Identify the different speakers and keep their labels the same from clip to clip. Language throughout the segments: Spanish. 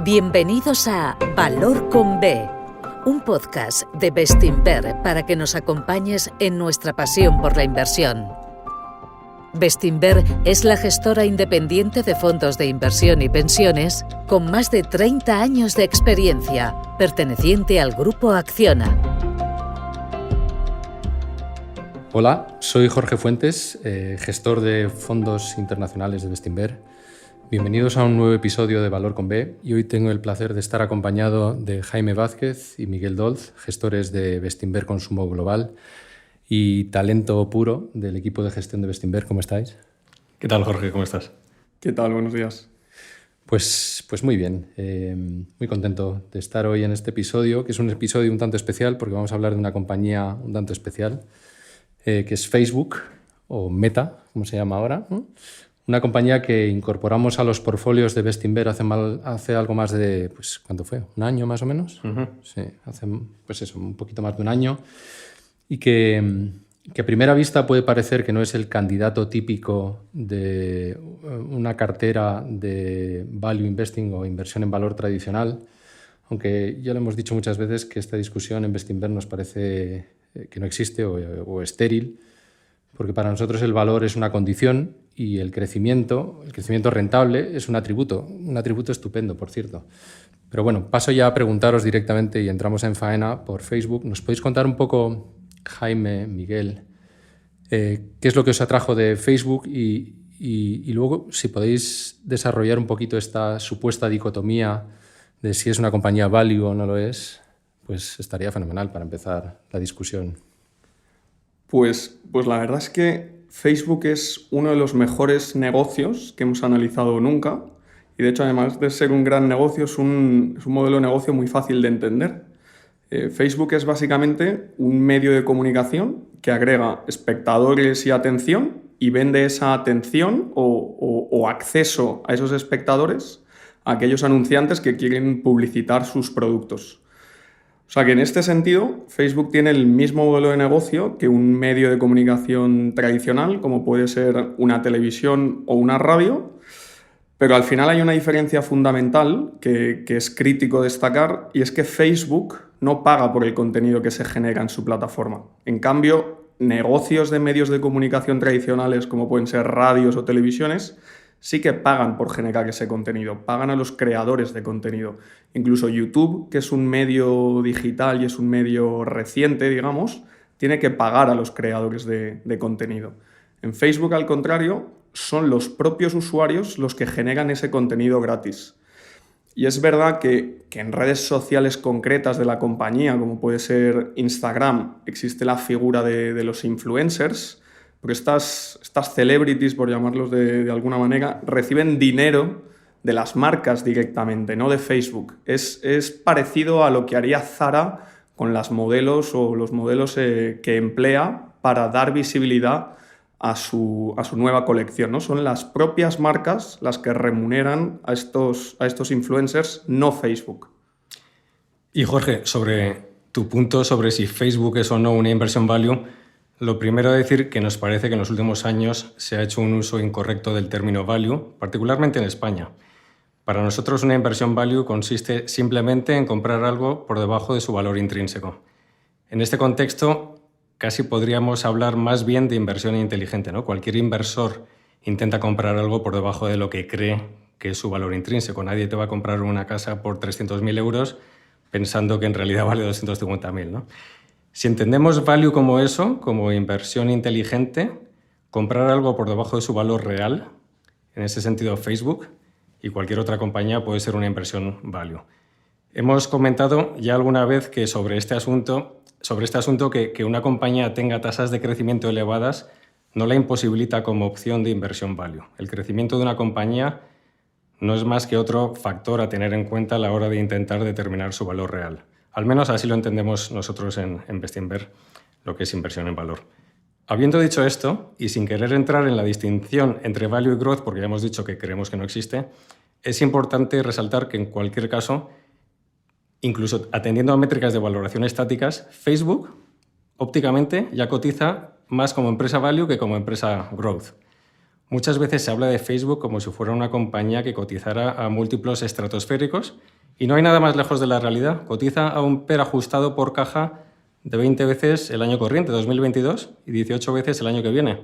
Speaker 1: Bienvenidos a Valor con B, un podcast de Bestinver para que nos acompañes en nuestra pasión por la inversión. Bestinver es la gestora independiente de fondos de inversión y pensiones con más de 30 años de experiencia, perteneciente al Grupo Acciona.
Speaker 2: Hola, soy Jorge Fuentes, gestor de fondos internacionales de Bestinver. Bienvenidos a un nuevo episodio de Valor con B y hoy tengo el placer de estar acompañado de Jaime Vázquez y Miguel Dolz, gestores de Bestinver Consumo Global y talento puro del equipo de gestión de Bestinver. ¿Cómo estáis?
Speaker 3: ¿Qué tal, Jorge? ¿Cómo estás?
Speaker 4: ¿Qué tal? Buenos días.
Speaker 2: Pues muy bien, muy contento de estar hoy en este episodio, que es un episodio un tanto especial porque vamos a hablar de una compañía un tanto especial, que es Facebook, o Meta, como se llama ahora, ¿no? Una compañía que incorporamos a los portfolios de Bestinver hace algo más de, ¿cuánto fue? ¿Un año más o menos?
Speaker 3: Uh-huh.
Speaker 2: Sí, hace un poquito más de un año. Y que a primera vista puede parecer que no es el candidato típico de una cartera de value investing o inversión en valor tradicional, aunque ya lo hemos dicho muchas veces que esta discusión en Bestinver nos parece que no existe o estéril, porque para nosotros el valor es una condición y el crecimiento rentable es un atributo estupendo, por cierto. Pero bueno, paso ya a preguntaros directamente y entramos en faena por Facebook. ¿Nos podéis contar un poco, Jaime, Miguel, qué es lo que os atrajo de Facebook y luego si podéis desarrollar un poquito esta supuesta dicotomía de si es una compañía value o no lo es, pues estaría fenomenal para empezar la discusión.
Speaker 4: Pues la verdad es que Facebook es uno de los mejores negocios que hemos analizado nunca y de hecho, además de ser un gran negocio, es un modelo de negocio muy fácil de entender. Facebook es básicamente un medio de comunicación que agrega espectadores y atención y vende esa atención o acceso a esos espectadores a aquellos anunciantes que quieren publicitar sus productos. O sea que en este sentido, Facebook tiene el mismo modelo de negocio que un medio de comunicación tradicional, como puede ser una televisión o una radio, pero al final hay una diferencia fundamental que es crítico destacar, y es que Facebook no paga por el contenido que se genera en su plataforma. En cambio, negocios de medios de comunicación tradicionales, como pueden ser radios o televisiones, sí que pagan por generar ese contenido, pagan a los creadores de contenido. Incluso YouTube, que es un medio digital y es un medio reciente, digamos, tiene que pagar a los creadores de contenido. En Facebook, al contrario, son los propios usuarios los que generan ese contenido gratis. Y es verdad que en redes sociales concretas de la compañía, como puede ser Instagram, existe la figura de los influencers, porque estas celebrities, por llamarlos de alguna manera, reciben dinero de las marcas directamente, no de Facebook. Es parecido a lo que haría Zara con las modelos o los modelos que emplea para dar visibilidad a su nueva colección, ¿no? Son las propias marcas las que remuneran a estos influencers, no Facebook.
Speaker 3: Y Jorge, sobre tu punto sobre si Facebook es o no una inversión value, lo primero es decir que nos parece que en los últimos años se ha hecho un uso incorrecto del término value, particularmente en España. Para nosotros una inversión value consiste simplemente en comprar algo por debajo de su valor intrínseco. En este contexto casi podríamos hablar más bien de inversión inteligente, ¿no? Cualquier inversor intenta comprar algo por debajo de lo que cree que es su valor intrínseco. Nadie te va a comprar una casa por 300.000 euros pensando que en realidad vale 250.000, ¿no? Si entendemos value como eso, como inversión inteligente, comprar algo por debajo de su valor real, en ese sentido Facebook y cualquier otra compañía puede ser una inversión value. Hemos comentado ya alguna vez que sobre este asunto que una compañía tenga tasas de crecimiento elevadas no la imposibilita como opción de inversión value. El crecimiento de una compañía no es más que otro factor a tener en cuenta a la hora de intentar determinar su valor real. Al menos así lo entendemos nosotros en Bestinver, lo que es inversión en valor. Habiendo dicho esto, y sin querer entrar en la distinción entre value y growth, porque ya hemos dicho que creemos que no existe, es importante resaltar que en cualquier caso, incluso atendiendo a métricas de valoración estáticas, Facebook ópticamente ya cotiza más como empresa value que como empresa growth. Muchas veces se habla de Facebook como si fuera una compañía que cotizara a múltiplos estratosféricos y no hay nada más lejos de la realidad. Cotiza a un PER ajustado por caja de 20 veces el año corriente, 2022, y 18 veces el año que viene.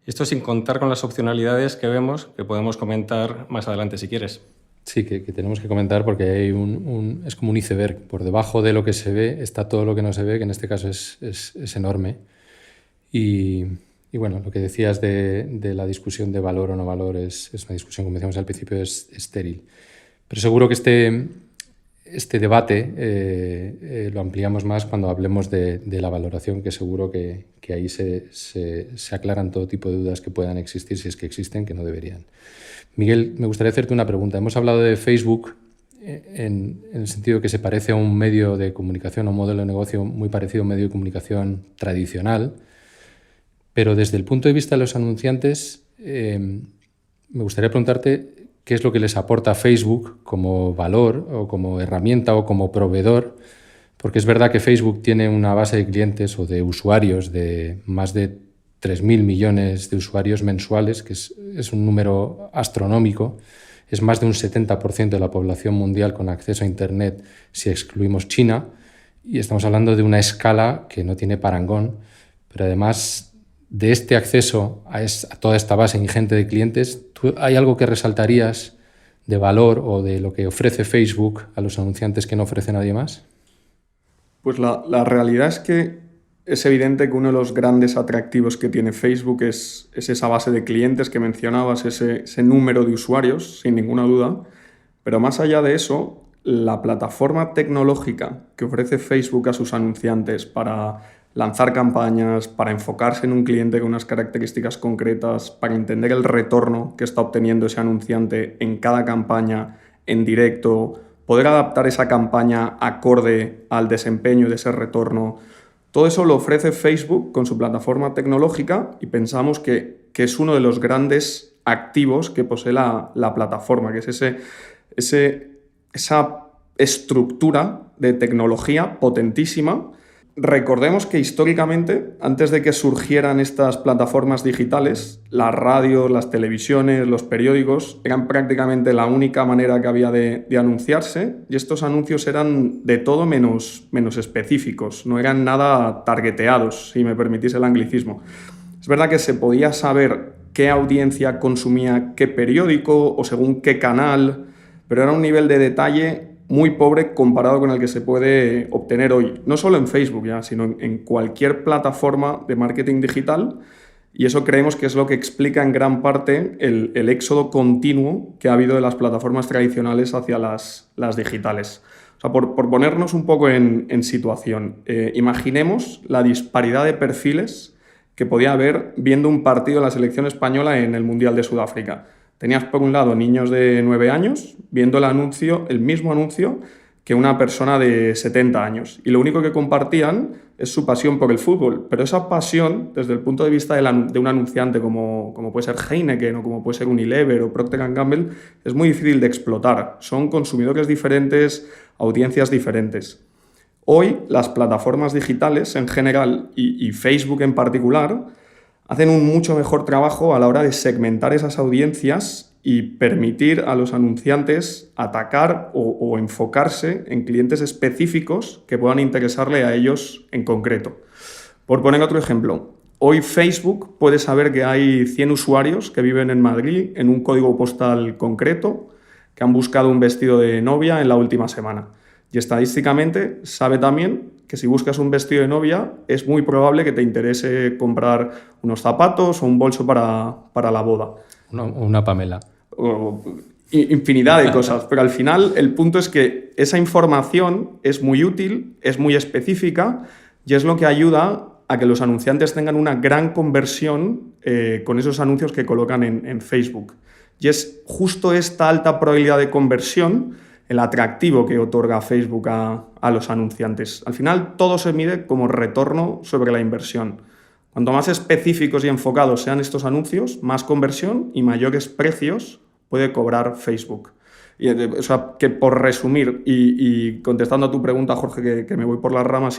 Speaker 3: Esto sin contar con las opcionalidades que vemos, que podemos comentar más adelante si quieres.
Speaker 2: Sí, que tenemos que comentar porque hay es como un iceberg. Por debajo de lo que se ve está todo lo que no se ve, que en este caso es enorme. Y bueno, lo que decías de la discusión de valor o no valor es una discusión, como decíamos al principio, es estéril. Pero seguro que este debate lo ampliamos más cuando hablemos de la valoración, que seguro que ahí se aclaran todo tipo de dudas que puedan existir, si es que existen, que no deberían. Miguel, me gustaría hacerte una pregunta. Hemos hablado de Facebook en el sentido que se parece a un medio de comunicación, a un modelo de negocio muy parecido a un medio de comunicación tradicional, pero desde el punto de vista de los anunciantes, me gustaría preguntarte qué es lo que les aporta Facebook como valor o como herramienta o como proveedor, porque es verdad que Facebook tiene una base de clientes o de usuarios de más de 3.000 millones de usuarios mensuales, que es un número astronómico. Es más de un 70% de la población mundial con acceso a Internet si excluimos China, y estamos hablando de una escala que no tiene parangón, pero además de este acceso a toda esta base ingente de clientes, ¿hay algo que resaltarías de valor o de lo que ofrece Facebook a los anunciantes que no ofrece nadie más?
Speaker 4: Pues la realidad es que es evidente que uno de los grandes atractivos que tiene Facebook es esa base de clientes que mencionabas, ese número de usuarios, sin ninguna duda. Pero más allá de eso, la plataforma tecnológica que ofrece Facebook a sus anunciantes para lanzar campañas, para enfocarse en un cliente con unas características concretas, para entender el retorno que está obteniendo ese anunciante en cada campaña, en directo, poder adaptar esa campaña acorde al desempeño de ese retorno. Todo eso lo ofrece Facebook con su plataforma tecnológica y pensamos que es uno de los grandes activos que posee la plataforma, que es esa estructura de tecnología potentísima. Recordemos que históricamente, antes de que surgieran estas plataformas digitales, las radios, las televisiones, los periódicos eran prácticamente la única manera que había de anunciarse, y estos anuncios eran de todo menos específicos, no eran nada targeteados, si me permitís el anglicismo. Es verdad que se podía saber qué audiencia consumía qué periódico o según qué canal, pero era un nivel de detalle muy pobre comparado con el que se puede obtener hoy, no solo en Facebook ya, sino en cualquier plataforma de marketing digital, y eso creemos que es lo que explica en gran parte el éxodo continuo que ha habido de las plataformas tradicionales hacia las digitales. O sea, por ponernos un poco en situación, imaginemos la disparidad de perfiles que podía haber viendo un partido de la selección española en el Mundial de Sudáfrica. Tenías por un lado niños de 9 años viendo el mismo anuncio que una persona de 70 años. Y lo único que compartían es su pasión por el fútbol. Pero esa pasión, desde el punto de vista de un anunciante como puede ser Heineken o como puede ser Unilever o Procter & Gamble, es muy difícil de explotar. Son consumidores diferentes, audiencias diferentes. Hoy las plataformas digitales en general y Facebook en particular hacen un mucho mejor trabajo a la hora de segmentar esas audiencias y permitir a los anunciantes atacar o enfocarse en clientes específicos que puedan interesarle a ellos en concreto. Por poner otro ejemplo, hoy Facebook puede saber que hay 100 usuarios que viven en Madrid en un código postal concreto, que han buscado un vestido de novia en la última semana. Y estadísticamente sabe también que si buscas un vestido de novia es muy probable que te interese comprar unos zapatos o un bolso para la boda.
Speaker 2: Una Pamela.
Speaker 4: Infinidad de cosas, pero al final el punto es que esa información es muy útil, es muy específica y es lo que ayuda a que los anunciantes tengan una gran conversión con esos anuncios que colocan en Facebook. Y es justo esta alta probabilidad de conversión el atractivo que otorga Facebook a los anunciantes. Al final todo se mide como retorno sobre la inversión. Cuanto más específicos y enfocados sean estos anuncios, más conversión y mayores precios puede cobrar Facebook. O sea, que por resumir y contestando a tu pregunta, Jorge, que me voy por las ramas,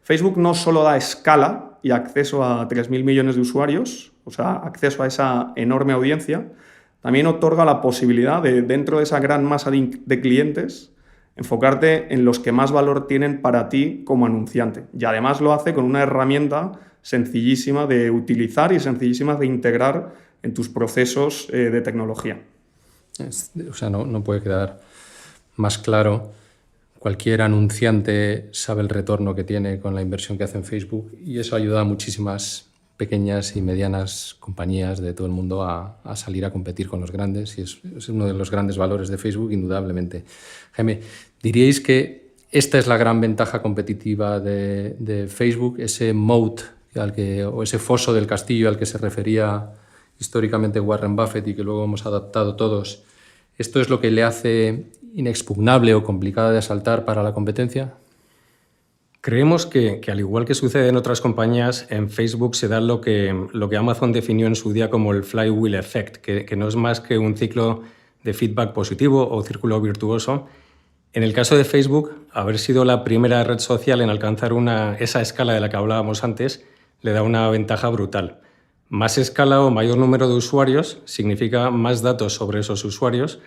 Speaker 4: Facebook no solo da escala y acceso a 3.000 millones de usuarios, o sea, acceso a esa enorme audiencia, también otorga la posibilidad de, dentro de esa gran masa de clientes, enfocarte en los que más valor tienen para ti como anunciante. Y además lo hace con una herramienta sencillísima de utilizar y sencillísima de integrar en tus procesos de tecnología.
Speaker 2: O sea, no puede quedar más claro. Cualquier anunciante sabe el retorno que tiene con la inversión que hace en Facebook y eso ayuda a muchísimas pequeñas y medianas compañías de todo el mundo a salir a competir con los grandes y es uno de los grandes valores de Facebook, indudablemente. Jaime, ¿diríais que esta es la gran ventaja competitiva de Facebook, ese moat o ese foso del castillo al que se refería históricamente Warren Buffett y que luego hemos adaptado todos? ¿Esto es lo que le hace inexpugnable o complicada de asaltar para la competencia?
Speaker 3: Creemos que al igual que sucede en otras compañías, en Facebook se da lo que Amazon definió en su día como el flywheel effect, que no es más que un ciclo de feedback positivo o círculo virtuoso. En el caso de Facebook, haber sido la primera red social en alcanzar esa escala de la que hablábamos antes le da una ventaja brutal. Más escala o mayor número de usuarios significa más datos sobre esos usuarios,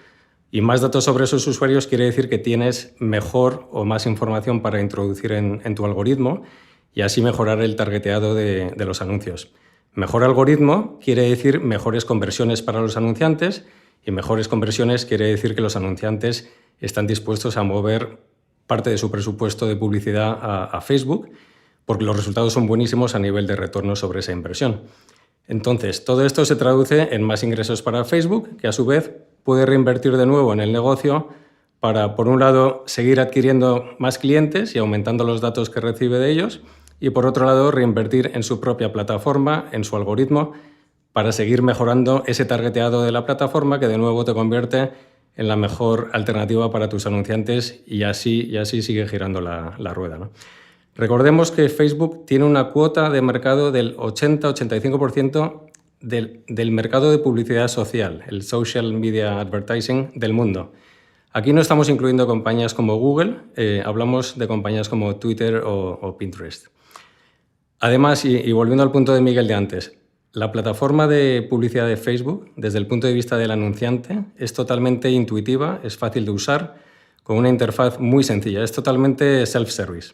Speaker 3: y más datos sobre esos usuarios quiere decir que tienes mejor o más información para introducir en tu algoritmo y así mejorar el targeteado de los anuncios. Mejor algoritmo quiere decir mejores conversiones para los anunciantes y mejores conversiones quiere decir que los anunciantes están dispuestos a mover parte de su presupuesto de publicidad a Facebook porque los resultados son buenísimos a nivel de retorno sobre esa inversión. Entonces, todo esto se traduce en más ingresos para Facebook, que a su vez puede reinvertir de nuevo en el negocio para, por un lado, seguir adquiriendo más clientes y aumentando los datos que recibe de ellos, y por otro lado, reinvertir en su propia plataforma, en su algoritmo, para seguir mejorando ese targeteado de la plataforma que de nuevo te convierte en la mejor alternativa para tus anunciantes y así sigue girando la rueda, ¿no? Recordemos que Facebook tiene una cuota de mercado del 80-85% del mercado de publicidad social, el social media advertising del mundo. Aquí no estamos incluyendo compañías como Google, hablamos de compañías como Twitter o Pinterest. Además, y volviendo al punto de Miguel de antes, la plataforma de publicidad de Facebook, desde el punto de vista del anunciante, es totalmente intuitiva, es fácil de usar, con una interfaz muy sencilla, es totalmente self-service.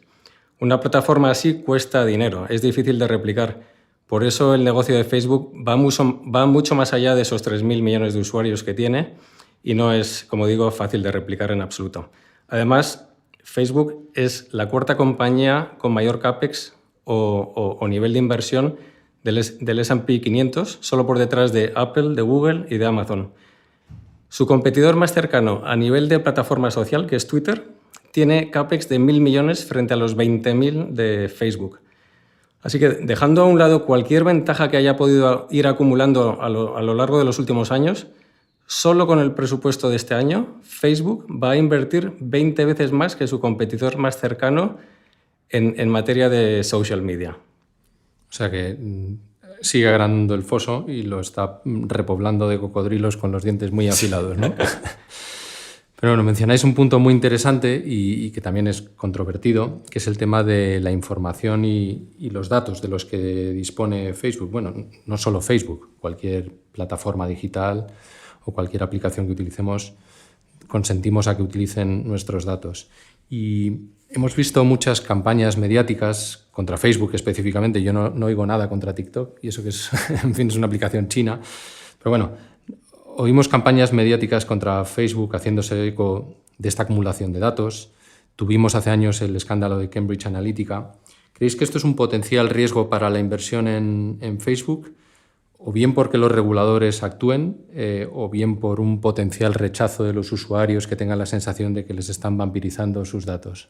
Speaker 3: Una plataforma así cuesta dinero, es difícil de replicar. Por eso el negocio de Facebook va mucho más allá de esos 3.000 millones de usuarios que tiene y no es, como digo, fácil de replicar en absoluto. Además, Facebook es la cuarta compañía con mayor CAPEX o nivel de inversión del S&P 500, solo por detrás de Apple, de Google y de Amazon. Su competidor más cercano a nivel de plataforma social, que es Twitter, tiene CAPEX de 1.000 millones frente a los 20.000 de Facebook. Así que, dejando a un lado cualquier ventaja que haya podido ir acumulando a lo largo de los últimos años, solo con el presupuesto de este año, Facebook va a invertir 20 veces más que su competidor más cercano en materia de social media.
Speaker 2: O sea que sigue agrandando el foso y lo está repoblando de cocodrilos con los dientes muy afilados, ¿no? Pero bueno, mencionáis un punto muy interesante y que también es controvertido, que es el tema de la información y los datos de los que dispone Facebook. Bueno, no solo Facebook, cualquier plataforma digital o cualquier aplicación que utilicemos, consentimos a que utilicen nuestros datos. Y hemos visto muchas campañas mediáticas contra Facebook específicamente. Yo no oigo nada contra TikTok y eso que es, en fin, es una aplicación china. Pero bueno, oímos campañas mediáticas contra Facebook haciéndose eco de esta acumulación de datos. Tuvimos hace años el escándalo de Cambridge Analytica. ¿Creéis que esto es un potencial riesgo para la inversión en Facebook? O bien porque los reguladores actúen, o bien por un potencial rechazo de los usuarios que tengan la sensación de que les están vampirizando sus datos.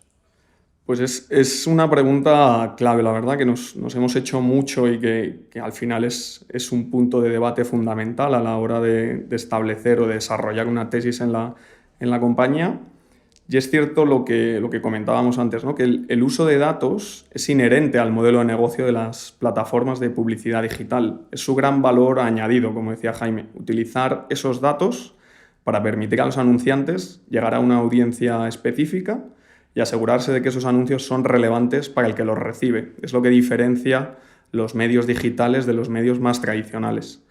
Speaker 4: Pues es una pregunta clave, la verdad, que nos hemos hecho mucho y que al final es un punto de debate fundamental a la hora de establecer o de desarrollar una tesis en la compañía. Y es cierto lo que comentábamos antes, ¿no? Que el uso de datos es inherente al modelo de negocio de las plataformas de publicidad digital. Es su gran valor añadido, como decía Jaime, utilizar esos datos para permitir a los anunciantes llegar a una audiencia específica y asegurarse de que esos anuncios son relevantes para el que los recibe. Es lo que diferencia los medios digitales de los medios más tradicionales.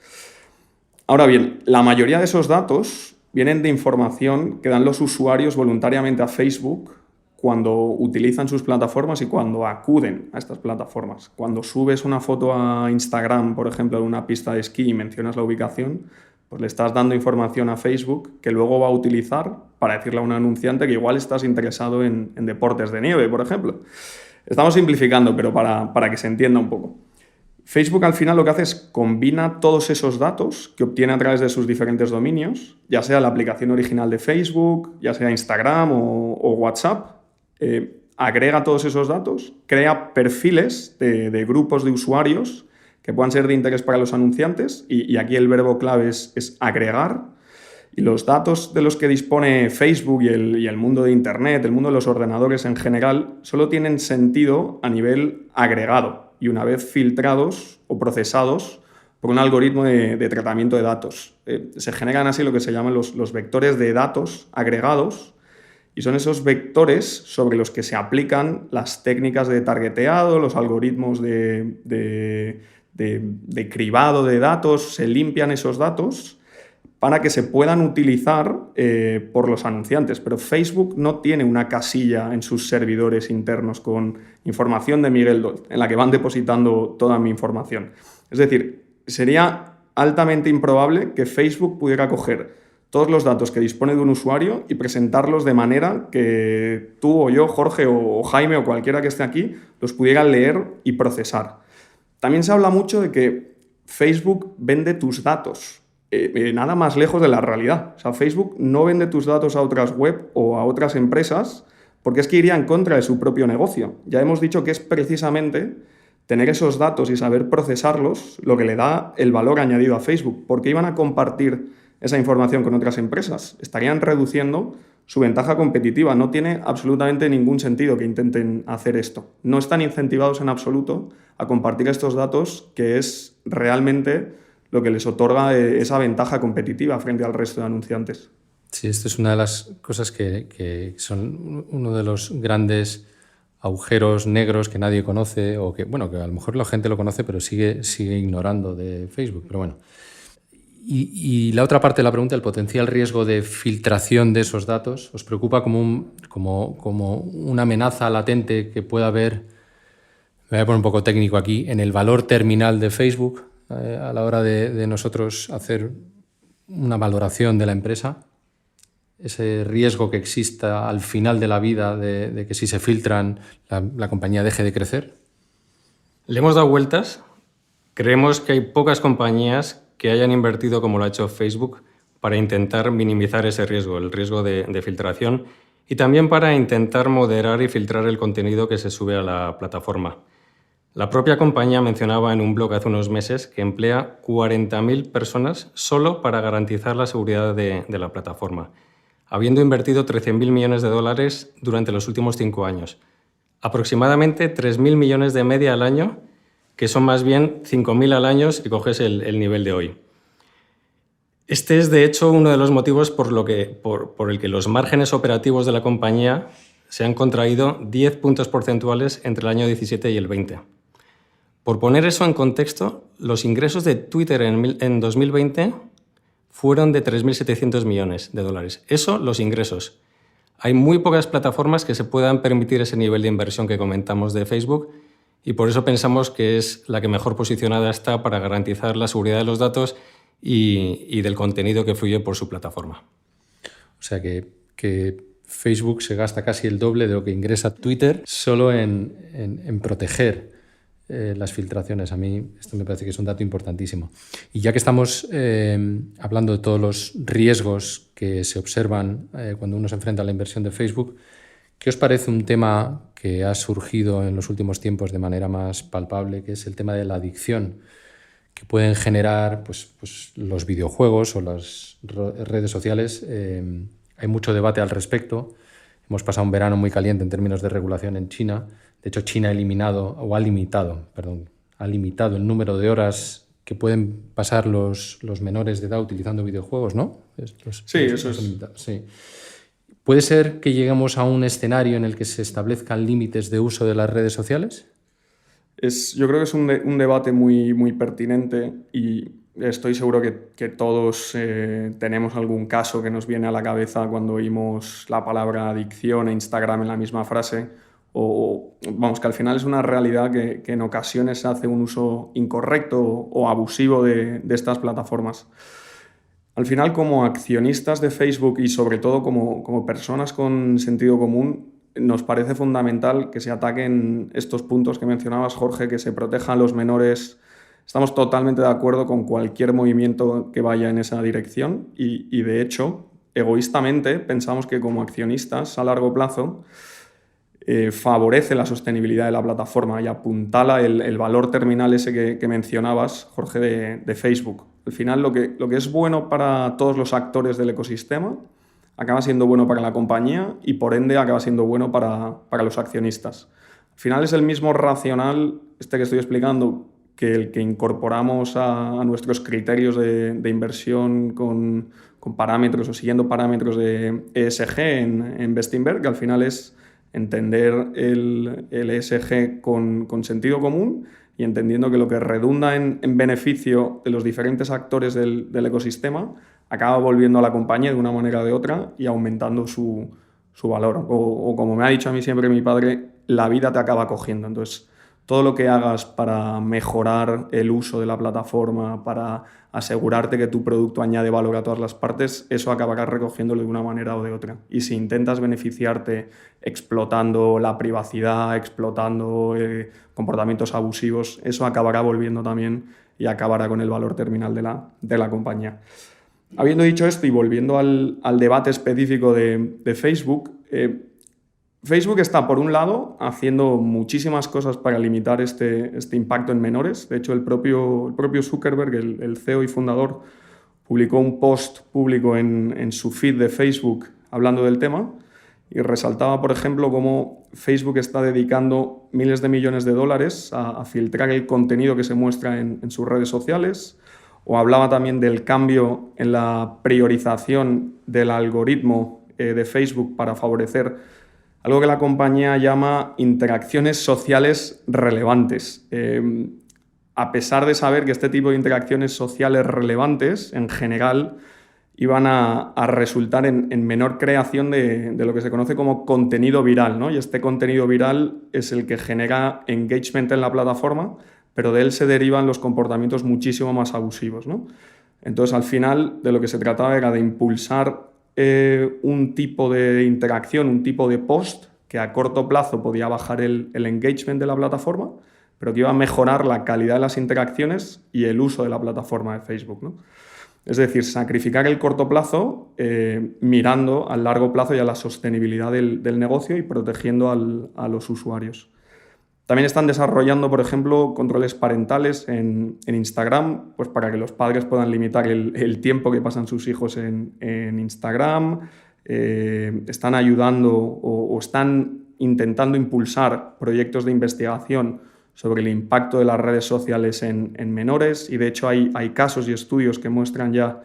Speaker 4: Ahora bien, la mayoría de esos datos vienen de información que dan los usuarios voluntariamente a Facebook cuando utilizan sus plataformas y cuando acuden a estas plataformas. Cuando subes una foto a Instagram, por ejemplo, de una pista de esquí y mencionas la ubicación, pues le estás dando información a Facebook que luego va a utilizar para decirle a un anunciante que igual estás interesado en deportes de nieve, por ejemplo. Estamos simplificando, pero para que se entienda un poco. Facebook al final lo que hace es combina todos esos datos que obtiene a través de sus diferentes dominios, ya sea la aplicación original de Facebook, ya sea Instagram o WhatsApp, agrega todos esos datos, crea perfiles de grupos de usuarios que puedan ser de interés para los anunciantes y aquí el verbo clave es agregar. Y los datos de los que dispone Facebook y el mundo de Internet, el mundo de los ordenadores en general, solo tienen sentido a nivel agregado y una vez filtrados o procesados por un algoritmo de tratamiento de datos. Se generan así lo que se llaman los vectores de datos agregados y son esos vectores sobre los que se aplican las técnicas de targeteado, los algoritmos de cribado de datos, se limpian esos datos para que se puedan utilizar por los anunciantes. Pero Facebook no tiene una casilla en sus servidores internos con información de Miguel Dolt, en la que van depositando toda mi información. Es decir, sería altamente improbable que Facebook pudiera coger todos los datos que dispone de un usuario y presentarlos de manera que tú o yo, Jorge o Jaime o cualquiera que esté aquí, los pudiera leer y procesar. También se habla mucho de que Facebook vende tus datos. Nada más lejos de la realidad. O sea, Facebook no vende tus datos a otras web o a otras empresas porque es que iría en contra de su propio negocio. Ya hemos dicho que es precisamente tener esos datos y saber procesarlos lo que le da el valor añadido a Facebook. ¿Por qué iban a compartir esa información con otras empresas? Estarían reduciendo su ventaja competitiva. No tiene absolutamente ningún sentido que intenten hacer esto. No están incentivados en absoluto a compartir estos datos, que es realmente lo que les otorga esa ventaja competitiva frente al resto de anunciantes.
Speaker 2: Sí, esto es una de las cosas que son uno de los grandes agujeros negros que nadie conoce o que, bueno, que a lo mejor la gente lo conoce pero sigue ignorando de Facebook. Pero bueno. Y la otra parte de la pregunta, el potencial riesgo de filtración de esos datos, ¿os preocupa como una amenaza latente que pueda haber, me voy a poner un poco técnico aquí, en el valor terminal de Facebook a la hora de nosotros hacer una valoración de la empresa? Ese riesgo que exista al final de la vida de que si se filtran la compañía deje de crecer.
Speaker 3: Le hemos dado vueltas. Creemos que hay pocas compañías que hayan invertido como lo ha hecho Facebook para intentar minimizar ese riesgo, el riesgo de filtración, y también para intentar moderar y filtrar el contenido que se sube a la plataforma. La propia compañía mencionaba en un blog hace unos meses que emplea 40.000 personas solo para garantizar la seguridad de la plataforma, habiendo invertido $13.000 millones durante los últimos 5 años. Aproximadamente 3.000 millones de media al año, que son más bien 5.000 al año si coges el nivel de hoy. Este es, de hecho, uno de los motivos por el que los márgenes operativos de la compañía se han contraído 10 puntos porcentuales entre el año 17 y el 20. Por poner eso en contexto, los ingresos de Twitter en 2020 fueron de $3.700 millones. Eso, los ingresos. Hay muy pocas plataformas que se puedan permitir ese nivel de inversión que comentamos de Facebook y por eso pensamos que es la que mejor posicionada está para garantizar la seguridad de los datos y del contenido que fluye por su plataforma.
Speaker 2: O sea que Facebook se gasta casi el doble de lo que ingresa Twitter solo en proteger las filtraciones. A mí esto me parece que es un dato importantísimo. Y ya que estamos hablando de todos los riesgos que se observan cuando uno se enfrenta a la inversión de Facebook, ¿qué os parece un tema que ha surgido en los últimos tiempos de manera más palpable, que es el tema de la adicción que pueden generar pues, los videojuegos o las redes sociales? Hay mucho debate al respecto. Hemos pasado un verano muy caliente en términos de regulación en China. De hecho, China ha limitado el número de horas que pueden pasar los menores de edad utilizando videojuegos, ¿no?
Speaker 4: Sí, eso es.
Speaker 2: Sí. ¿Puede ser que lleguemos a un escenario en el que se establezcan límites de uso de las redes sociales?
Speaker 4: Yo creo que es un debate muy, muy pertinente y estoy seguro que todos tenemos algún caso que nos viene a la cabeza cuando oímos la palabra adicción e Instagram en la misma frase. O vamos, que al final es una realidad que en ocasiones se hace un uso incorrecto o abusivo de estas plataformas. Al final, como accionistas de Facebook y sobre todo como personas con sentido común, nos parece fundamental que se ataquen estos puntos que mencionabas, Jorge, que se protejan a los menores. Estamos totalmente de acuerdo con cualquier movimiento que vaya en esa dirección y de hecho, egoístamente, pensamos que como accionistas a largo plazo favorece la sostenibilidad de la plataforma y apuntala el valor terminal ese que mencionabas, Jorge, de Facebook. Al final, lo que es bueno para todos los actores del ecosistema acaba siendo bueno para la compañía y, por ende, acaba siendo bueno para los accionistas. Al final es el mismo racional que estoy explicando que el que incorporamos a nuestros criterios de inversión con parámetros o siguiendo parámetros de ESG en Bestinver, que al final es entender el ESG con sentido común y entendiendo que lo que redunda en beneficio de los diferentes actores del ecosistema acaba volviendo a la compañía de una manera o de otra y aumentando su valor. O como me ha dicho a mí siempre mi padre, la vida te acaba cogiendo. Entonces, todo lo que hagas para mejorar el uso de la plataforma, para asegurarte que tu producto añade valor a todas las partes, eso acabará recogiéndolo de una manera o de otra. Y si intentas beneficiarte explotando la privacidad, explotando comportamientos abusivos, eso acabará volviendo también y acabará con el valor terminal de la compañía. Habiendo dicho esto y volviendo al debate específico de Facebook, Facebook está, por un lado, haciendo muchísimas cosas para limitar este impacto en menores. De hecho, el propio Zuckerberg, el CEO y fundador, publicó un post público en su feed de Facebook hablando del tema y resaltaba, por ejemplo, cómo Facebook está dedicando miles de millones de dólares a filtrar el contenido que se muestra en sus redes sociales, o hablaba también del cambio en la priorización del algoritmo de Facebook para favorecer algo que la compañía llama interacciones sociales relevantes. A pesar de saber que este tipo de interacciones sociales relevantes, en general, iban a resultar en menor creación de lo que se conoce como contenido viral, ¿no? Y este contenido viral es el que genera engagement en la plataforma, pero de él se derivan los comportamientos muchísimo más abusivos, ¿no? Entonces, al final, de lo que se trataba era de impulsar un tipo de interacción, un tipo de post que a corto plazo podía bajar el engagement de la plataforma, pero que iba a mejorar la calidad de las interacciones y el uso de la plataforma de Facebook, ¿no? Es decir, sacrificar el corto plazo mirando al largo plazo y a la sostenibilidad del negocio y protegiendo a los usuarios. También están desarrollando, por ejemplo, controles parentales en Instagram, pues para que los padres puedan limitar el tiempo que pasan sus hijos en Instagram. Están ayudando o están intentando impulsar proyectos de investigación sobre el impacto de las redes sociales en menores y, de hecho, hay casos y estudios que muestran ya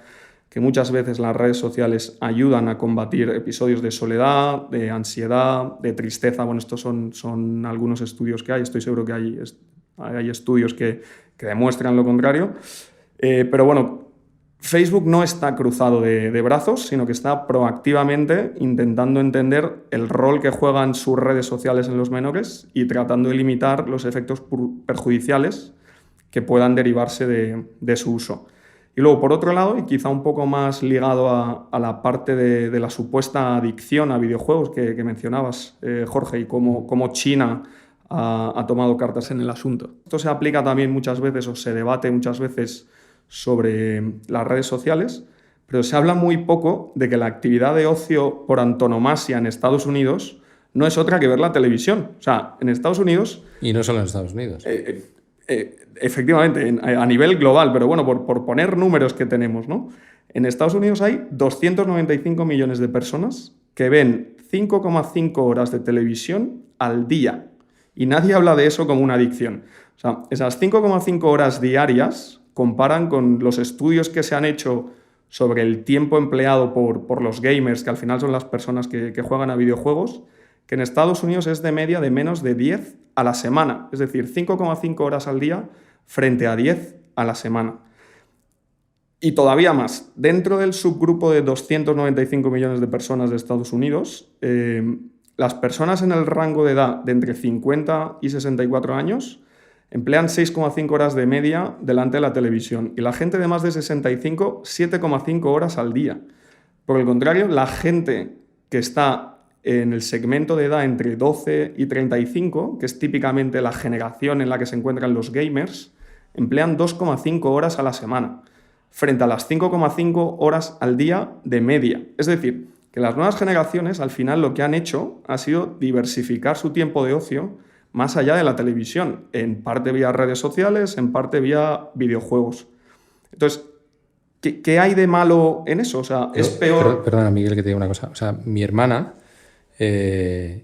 Speaker 4: que muchas veces las redes sociales ayudan a combatir episodios de soledad, de ansiedad, de tristeza. Bueno, estos son algunos estudios que hay. Estoy seguro que hay estudios que demuestran lo contrario. Pero bueno, Facebook no está cruzado de brazos, sino que está proactivamente intentando entender el rol que juegan sus redes sociales en los menores y tratando de limitar los efectos perjudiciales que puedan derivarse de su uso. Y luego, por otro lado, y quizá un poco más ligado a la parte de la supuesta adicción a videojuegos que mencionabas, Jorge, y cómo China ha tomado cartas en el asunto. Esto se aplica también muchas veces, o se debate muchas veces, sobre las redes sociales, pero se habla muy poco de que la actividad de ocio por antonomasia en Estados Unidos no es otra que ver la televisión. O sea, en Estados Unidos...
Speaker 2: Y no solo en Estados Unidos.
Speaker 4: Efectivamente, a nivel global, pero bueno, por poner números que tenemos, ¿no? En Estados Unidos hay 295 millones de personas que ven 5,5 horas de televisión al día. Y nadie habla de eso como una adicción. O sea, esas 5,5 horas diarias comparan con los estudios que se han hecho sobre el tiempo empleado por los gamers, que al final son las personas que juegan a videojuegos, que en Estados Unidos es de media de menos de 10 a la semana, es decir, 5,5 horas al día frente a 10 a la semana. Y todavía más, dentro del subgrupo de 295 millones de personas de Estados Unidos, las personas en el rango de edad de entre 50 y 64 años emplean 6,5 horas de media delante de la televisión y la gente de más de 65, 7,5 horas al día. Por el contrario, la gente que está en el segmento de edad entre 12 y 35, que es típicamente la generación en la que se encuentran los gamers, emplean 2,5 horas a la semana, frente a las 5,5 horas al día de media. Es decir, que las nuevas generaciones al final lo que han hecho ha sido diversificar su tiempo de ocio más allá de la televisión, en parte vía redes sociales, en parte vía videojuegos. Entonces, ¿qué hay de malo en eso? O sea, es peor...
Speaker 2: Perdona, Miguel, que te diga una cosa. O sea, mi hermana, yo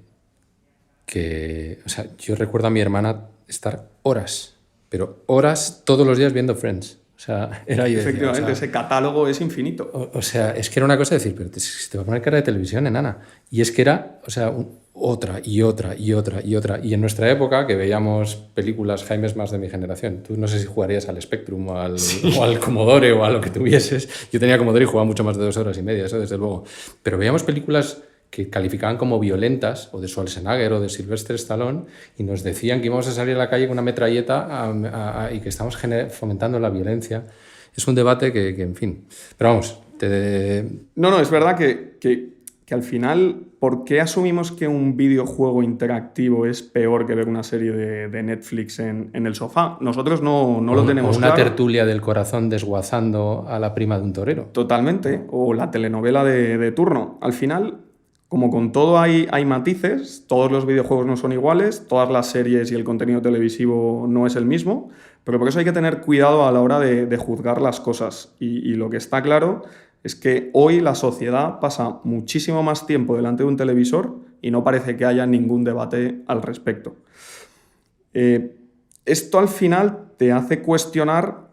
Speaker 2: recuerdo a mi hermana estar horas, pero horas todos los días viendo Friends. O sea, era yo.
Speaker 4: Efectivamente, ese catálogo es infinito.
Speaker 2: O sea, es que era una cosa de decir, pero te va a poner cara de televisión, enana. Y es que era, o sea, otra y otra y otra y otra. Y en nuestra época, que veíamos películas, Jaime es más de mi generación. Tú no sé si jugarías al Spectrum o al Commodore o a lo que tuvieses. Yo tenía Commodore y jugaba mucho más de 2 horas y media, eso desde luego. Pero veíamos películas que calificaban como violentas, o de Schwarzenegger o de Sylvester Stallone, y nos decían que íbamos a salir a la calle con una metralleta y que estamos fomentando la violencia. Es un debate que en fin... Pero vamos...
Speaker 4: No, es verdad que al final, ¿por qué asumimos que un videojuego interactivo es peor que ver una serie de Netflix en el sofá? Nosotros no lo tenemos
Speaker 2: claro. Una
Speaker 4: claro.
Speaker 2: tertulia del corazón desguazando a la prima de un torero.
Speaker 4: Totalmente. O la telenovela de turno. Al final... Como con todo hay matices, todos los videojuegos no son iguales, todas las series y el contenido televisivo no es el mismo, pero por eso hay que tener cuidado a la hora de juzgar las cosas. Y lo que está claro es que hoy la sociedad pasa muchísimo más tiempo delante de un televisor y no parece que haya ningún debate al respecto. Esto al final te hace cuestionar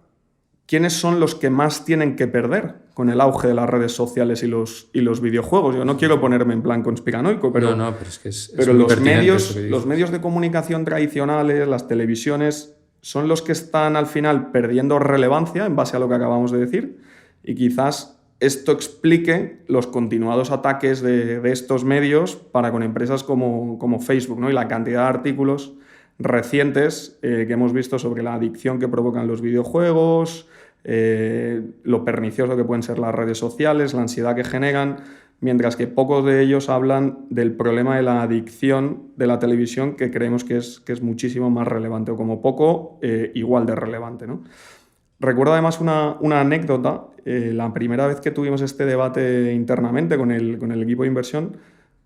Speaker 4: quiénes son los que más tienen que perder con el auge de las redes sociales y los videojuegos. Yo no quiero ponerme en plan conspiranoico, pero,
Speaker 2: pero es que es
Speaker 4: los medios de comunicación tradicionales, las televisiones, son los que están al final perdiendo relevancia en base a lo que acabamos de decir, y quizás esto explique los continuados ataques de estos medios para con empresas como Facebook, ¿no? Y la cantidad de artículos recientes que hemos visto sobre la adicción que provocan los videojuegos, lo pernicioso que pueden ser las redes sociales, la ansiedad que generan, mientras que pocos de ellos hablan del problema de la adicción de la televisión, que creemos que es muchísimo más relevante, o como poco igual de relevante, ¿no? Recuerdo además una anécdota. La primera vez que tuvimos este debate internamente con el equipo de inversión,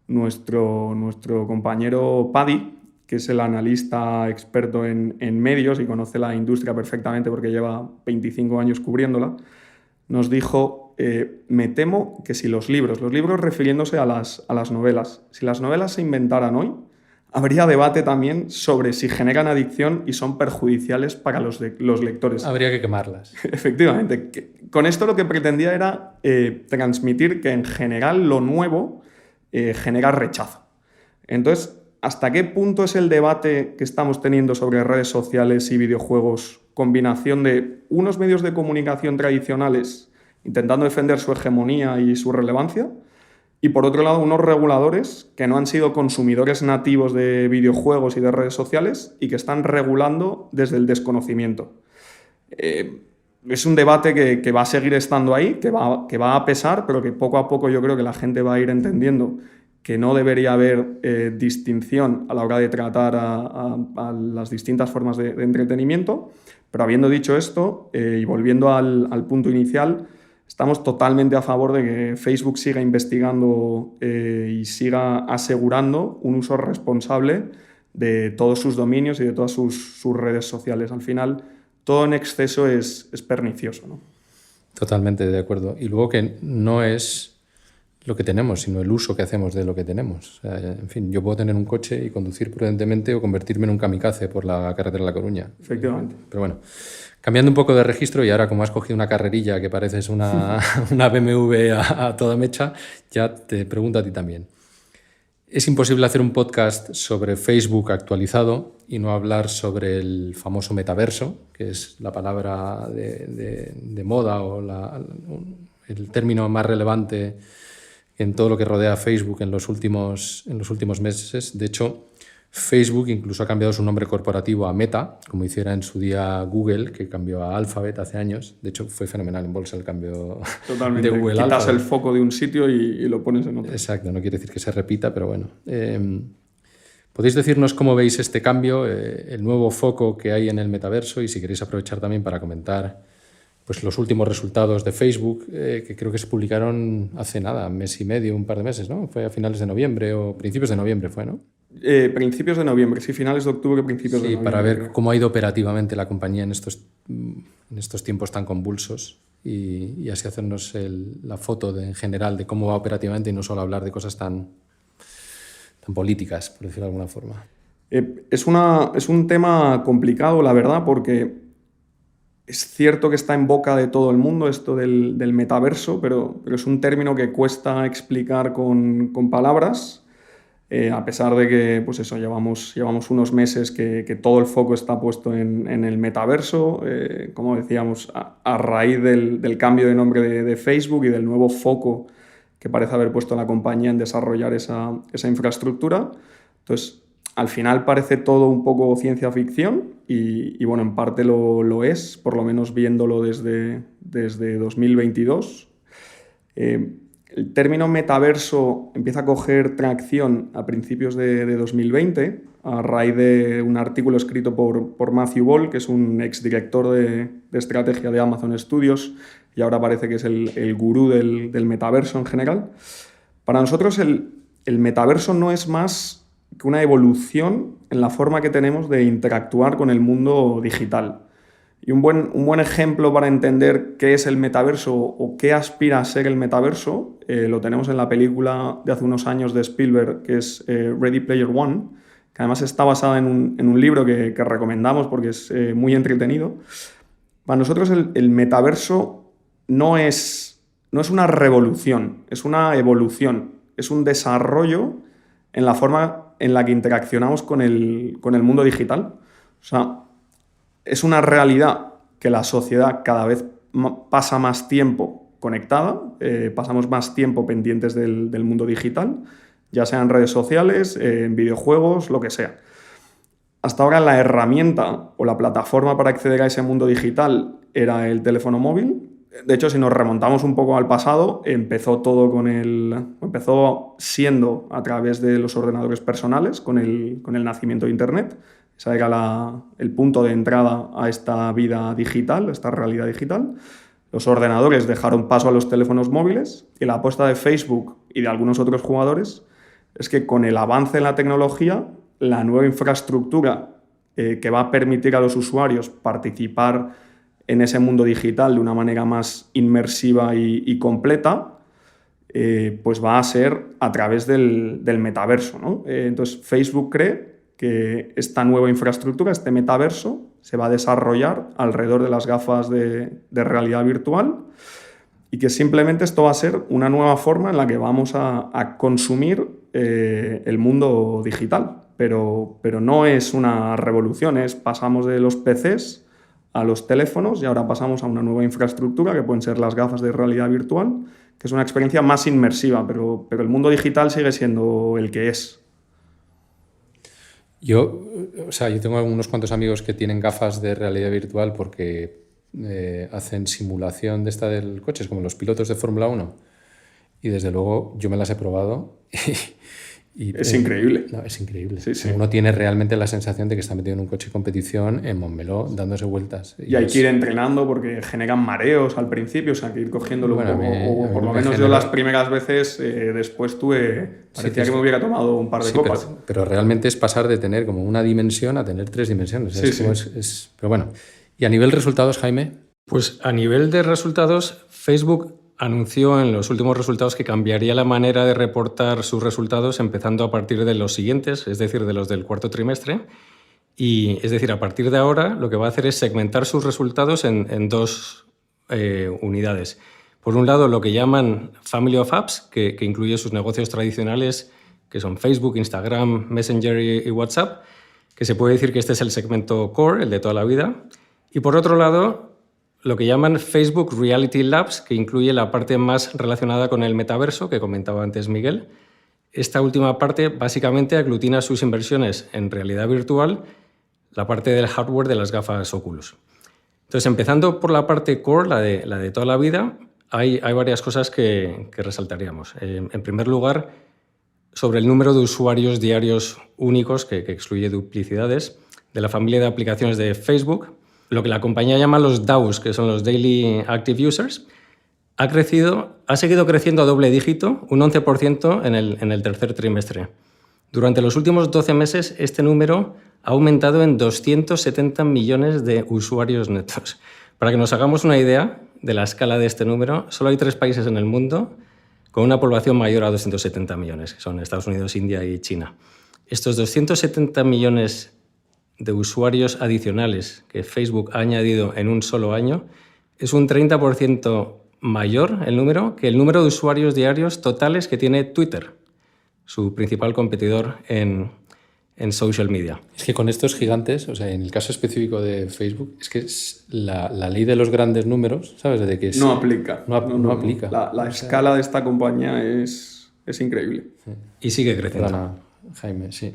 Speaker 4: nuestro compañero Paddy, que es el analista experto en medios y conoce la industria perfectamente porque lleva 25 años cubriéndola, nos dijo, me temo que si los libros refiriéndose a las novelas, si las novelas se inventaran hoy, habría debate también sobre si generan adicción y son perjudiciales para los lectores.
Speaker 2: Habría que quemarlas.
Speaker 4: Efectivamente. Con esto lo que pretendía era transmitir que en general lo nuevo genera rechazo. Entonces, ¿hasta qué punto es el debate que estamos teniendo sobre redes sociales y videojuegos combinación de unos medios de comunicación tradicionales intentando defender su hegemonía y su relevancia, y por otro lado unos reguladores que no han sido consumidores nativos de videojuegos y de redes sociales y que están regulando desde el desconocimiento? Es un debate que va a seguir estando ahí, que va a pesar, pero que poco a poco yo creo que la gente va a ir entendiendo que no debería haber distinción a la hora de tratar a las distintas formas de entretenimiento. Pero habiendo dicho esto, y volviendo al punto inicial, estamos totalmente a favor de que Facebook siga investigando y siga asegurando un uso responsable de todos sus dominios y de todas sus redes sociales. Al final, todo en exceso es pernicioso, ¿no?
Speaker 2: Totalmente de acuerdo. Y luego que no es lo que tenemos, sino el uso que hacemos de lo que tenemos. O sea, en fin, yo puedo tener un coche y conducir prudentemente o convertirme en un kamikaze por la carretera de La Coruña.
Speaker 4: Efectivamente.
Speaker 2: Pero bueno, cambiando un poco de registro, y ahora como has cogido una carrerilla que pareces una BMW a toda mecha, ya te pregunto a ti también. Es imposible hacer un podcast sobre Facebook actualizado y no hablar sobre el famoso metaverso, que es la palabra de moda o el término más relevante en todo lo que rodea a Facebook en los últimos meses. De hecho, Facebook incluso ha cambiado su nombre corporativo a Meta, como hiciera en su día Google, que cambió a Alphabet hace años. De hecho, fue fenomenal en bolsa el cambio.
Speaker 4: Totalmente.
Speaker 2: De Google a
Speaker 4: Quitas
Speaker 2: Alphabet.
Speaker 4: el foco de un sitio y lo pones en otro.
Speaker 2: Exacto, no quiere decir que se repita, pero bueno. ¿Podéis decirnos cómo veis este cambio, el nuevo foco que hay en el metaverso? Y si queréis aprovechar también para comentar pues, los últimos resultados de Facebook, que creo que se publicaron hace nada, mes y medio, un par de meses, ¿no? Fue a finales de noviembre o principios de noviembre, fue, ¿no?
Speaker 4: Principios de noviembre, sí, finales de octubre, principios de noviembre.
Speaker 2: Para ver cómo ha ido operativamente la compañía en estos tiempos tan convulsos y así hacernos la foto en general de cómo va operativamente y no solo hablar de cosas tan políticas, por decirlo de alguna forma.
Speaker 4: Es un tema complicado, la verdad, porque es cierto que está en boca de todo el mundo esto del metaverso, pero es un término que cuesta explicar con palabras. A pesar de que pues eso, llevamos unos meses que todo el foco está puesto en el metaverso, como decíamos, a raíz del cambio de nombre de Facebook y del nuevo foco que parece haber puesto la compañía en desarrollar esa infraestructura. Entonces, al final parece todo un poco ciencia ficción y bueno, en parte lo es, por lo menos viéndolo desde 2022. El término metaverso empieza a coger tracción a principios de 2020 a raíz de un artículo escrito por Matthew Ball, que es un exdirector de estrategia de Amazon Studios y ahora parece que es el gurú del metaverso en general. Para nosotros el metaverso no es más que una evolución en la forma que tenemos de interactuar con el mundo digital. Y un buen ejemplo para entender qué es el metaverso o qué aspira a ser el metaverso lo tenemos en la película de hace unos años de Spielberg, que es Ready Player One, que además está basada en un libro que recomendamos porque es muy entretenido. Para nosotros el metaverso no es una revolución, es una evolución, es un desarrollo en la forma en la que interaccionamos con el mundo digital. O sea, es una realidad que la sociedad cada vez pasa más tiempo conectada, pasamos más tiempo pendientes del mundo digital, ya sea en redes sociales, en videojuegos, lo que sea. Hasta ahora la herramienta o la plataforma para acceder a ese mundo digital era el teléfono móvil. De hecho, si nos remontamos un poco al pasado, empezó siendo a través de los ordenadores personales con el nacimiento de Internet. Ese era el punto de entrada a esta vida digital, a esta realidad digital. Los ordenadores dejaron paso a los teléfonos móviles y la apuesta de Facebook y de algunos otros jugadores es que con el avance en la tecnología, la nueva infraestructura que va a permitir a los usuarios participar en ese mundo digital de una manera más inmersiva y completa, pues va a ser a través del metaverso, ¿no? Entonces Facebook cree que esta nueva infraestructura, este metaverso, se va a desarrollar alrededor de las gafas de realidad virtual y que simplemente esto va a ser una nueva forma en la que vamos a consumir el mundo digital. Pero no es una revolución, pasamos de los PCs a los teléfonos y ahora pasamos a una nueva infraestructura que pueden ser las gafas de realidad virtual, que es una experiencia más inmersiva, pero el mundo digital sigue siendo el que es.
Speaker 2: Yo tengo unos cuantos amigos que tienen gafas de realidad virtual porque hacen simulación de esta del coche, es como los pilotos de Fórmula 1. Y desde luego yo me las he probado y
Speaker 4: es increíble.
Speaker 2: No, es increíble.
Speaker 4: Sí, sí.
Speaker 2: Uno tiene realmente la sensación de que está metido en un coche de competición en Montmeló dándose vueltas.
Speaker 4: Y hay que ir entrenando porque generan mareos al principio, o sea, que ir cogiéndolo un poco. O por lo menos yo las primeras veces después parecía que me hubiera tomado un par de copas.
Speaker 2: Pero realmente es pasar de tener como una dimensión a tener 3 dimensiones. Pero bueno. ¿Y a nivel resultados, Jaime?
Speaker 3: Pues a nivel de resultados, Facebook anunció en los últimos resultados que cambiaría la manera de reportar sus resultados empezando a partir de los siguientes, es decir, de los del cuarto trimestre. Y es decir, a partir de ahora lo que va a hacer es segmentar sus resultados en dos unidades. Por un lado, lo que llaman Family of Apps, que incluye sus negocios tradicionales, que son Facebook, Instagram, Messenger y WhatsApp, que se puede decir que este es el segmento core, el de toda la vida. Y por otro lado, lo que llaman Facebook Reality Labs, que incluye la parte más relacionada con el metaverso, que comentaba antes Miguel. Esta última parte básicamente aglutina sus inversiones en realidad virtual, la parte del hardware de las gafas Oculus. Entonces, empezando por la parte core, la de toda la vida, hay varias cosas que resaltaríamos. En primer lugar, sobre el número de usuarios diarios únicos, que excluye duplicidades, de la familia de aplicaciones de Facebook, lo que la compañía llama los DAUs, que son los Daily Active Users, ha seguido creciendo a doble dígito, un 11% en el tercer trimestre. Durante los últimos 12 meses, este número ha aumentado en 270 millones de usuarios netos. Para que nos hagamos una idea de la escala de este número, solo hay 3 países en el mundo con una población mayor a 270 millones, que son Estados Unidos, India y China. Estos 270 millones de usuarios adicionales que Facebook ha añadido en un solo año es un 30% mayor el número que el número de usuarios diarios totales que tiene Twitter, su principal competidor en social media.
Speaker 2: Es que con estos gigantes, o sea, en el caso específico de Facebook, es que es la ley de los grandes números, ¿sabes? De que
Speaker 4: no aplica.
Speaker 2: No aplica.
Speaker 4: La escala de esta compañía es increíble.
Speaker 3: Sí. Y sigue creciendo.
Speaker 2: Perdona, Jaime, sí.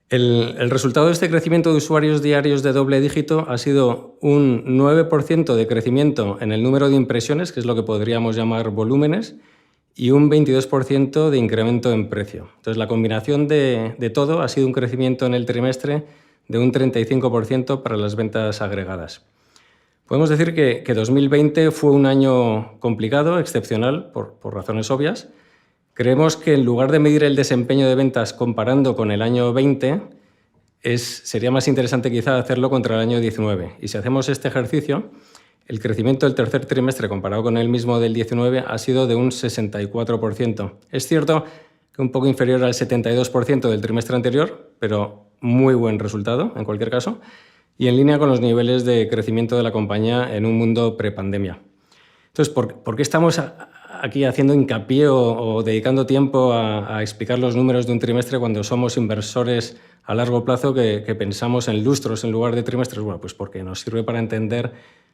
Speaker 3: El resultado de este crecimiento de usuarios diarios de doble dígito ha sido un 9% de crecimiento en el número de impresiones, que es lo que podríamos llamar volúmenes, y un 22% de incremento en precio. Entonces, la combinación de todo ha sido un crecimiento en el trimestre de un 35% para las ventas agregadas. Podemos decir que 2020 fue un año complicado, excepcional, por razones obvias. Creemos que en lugar de medir el desempeño de ventas comparando con el año 20, sería más interesante quizá hacerlo contra el año 19. Y si hacemos este ejercicio, el crecimiento del tercer trimestre comparado con el mismo del 19 ha sido de un 64%. Es cierto que un poco inferior al 72% del trimestre anterior, pero muy buen resultado en cualquier caso, y en línea con los niveles de crecimiento de la compañía en un mundo prepandemia. Entonces, ¿por qué estamos aquí haciendo hincapié o dedicando tiempo a explicar los números de un trimestre cuando somos inversores a largo plazo que pensamos en lustros en lugar de trimestres? Bueno, pues porque nos sirve para entender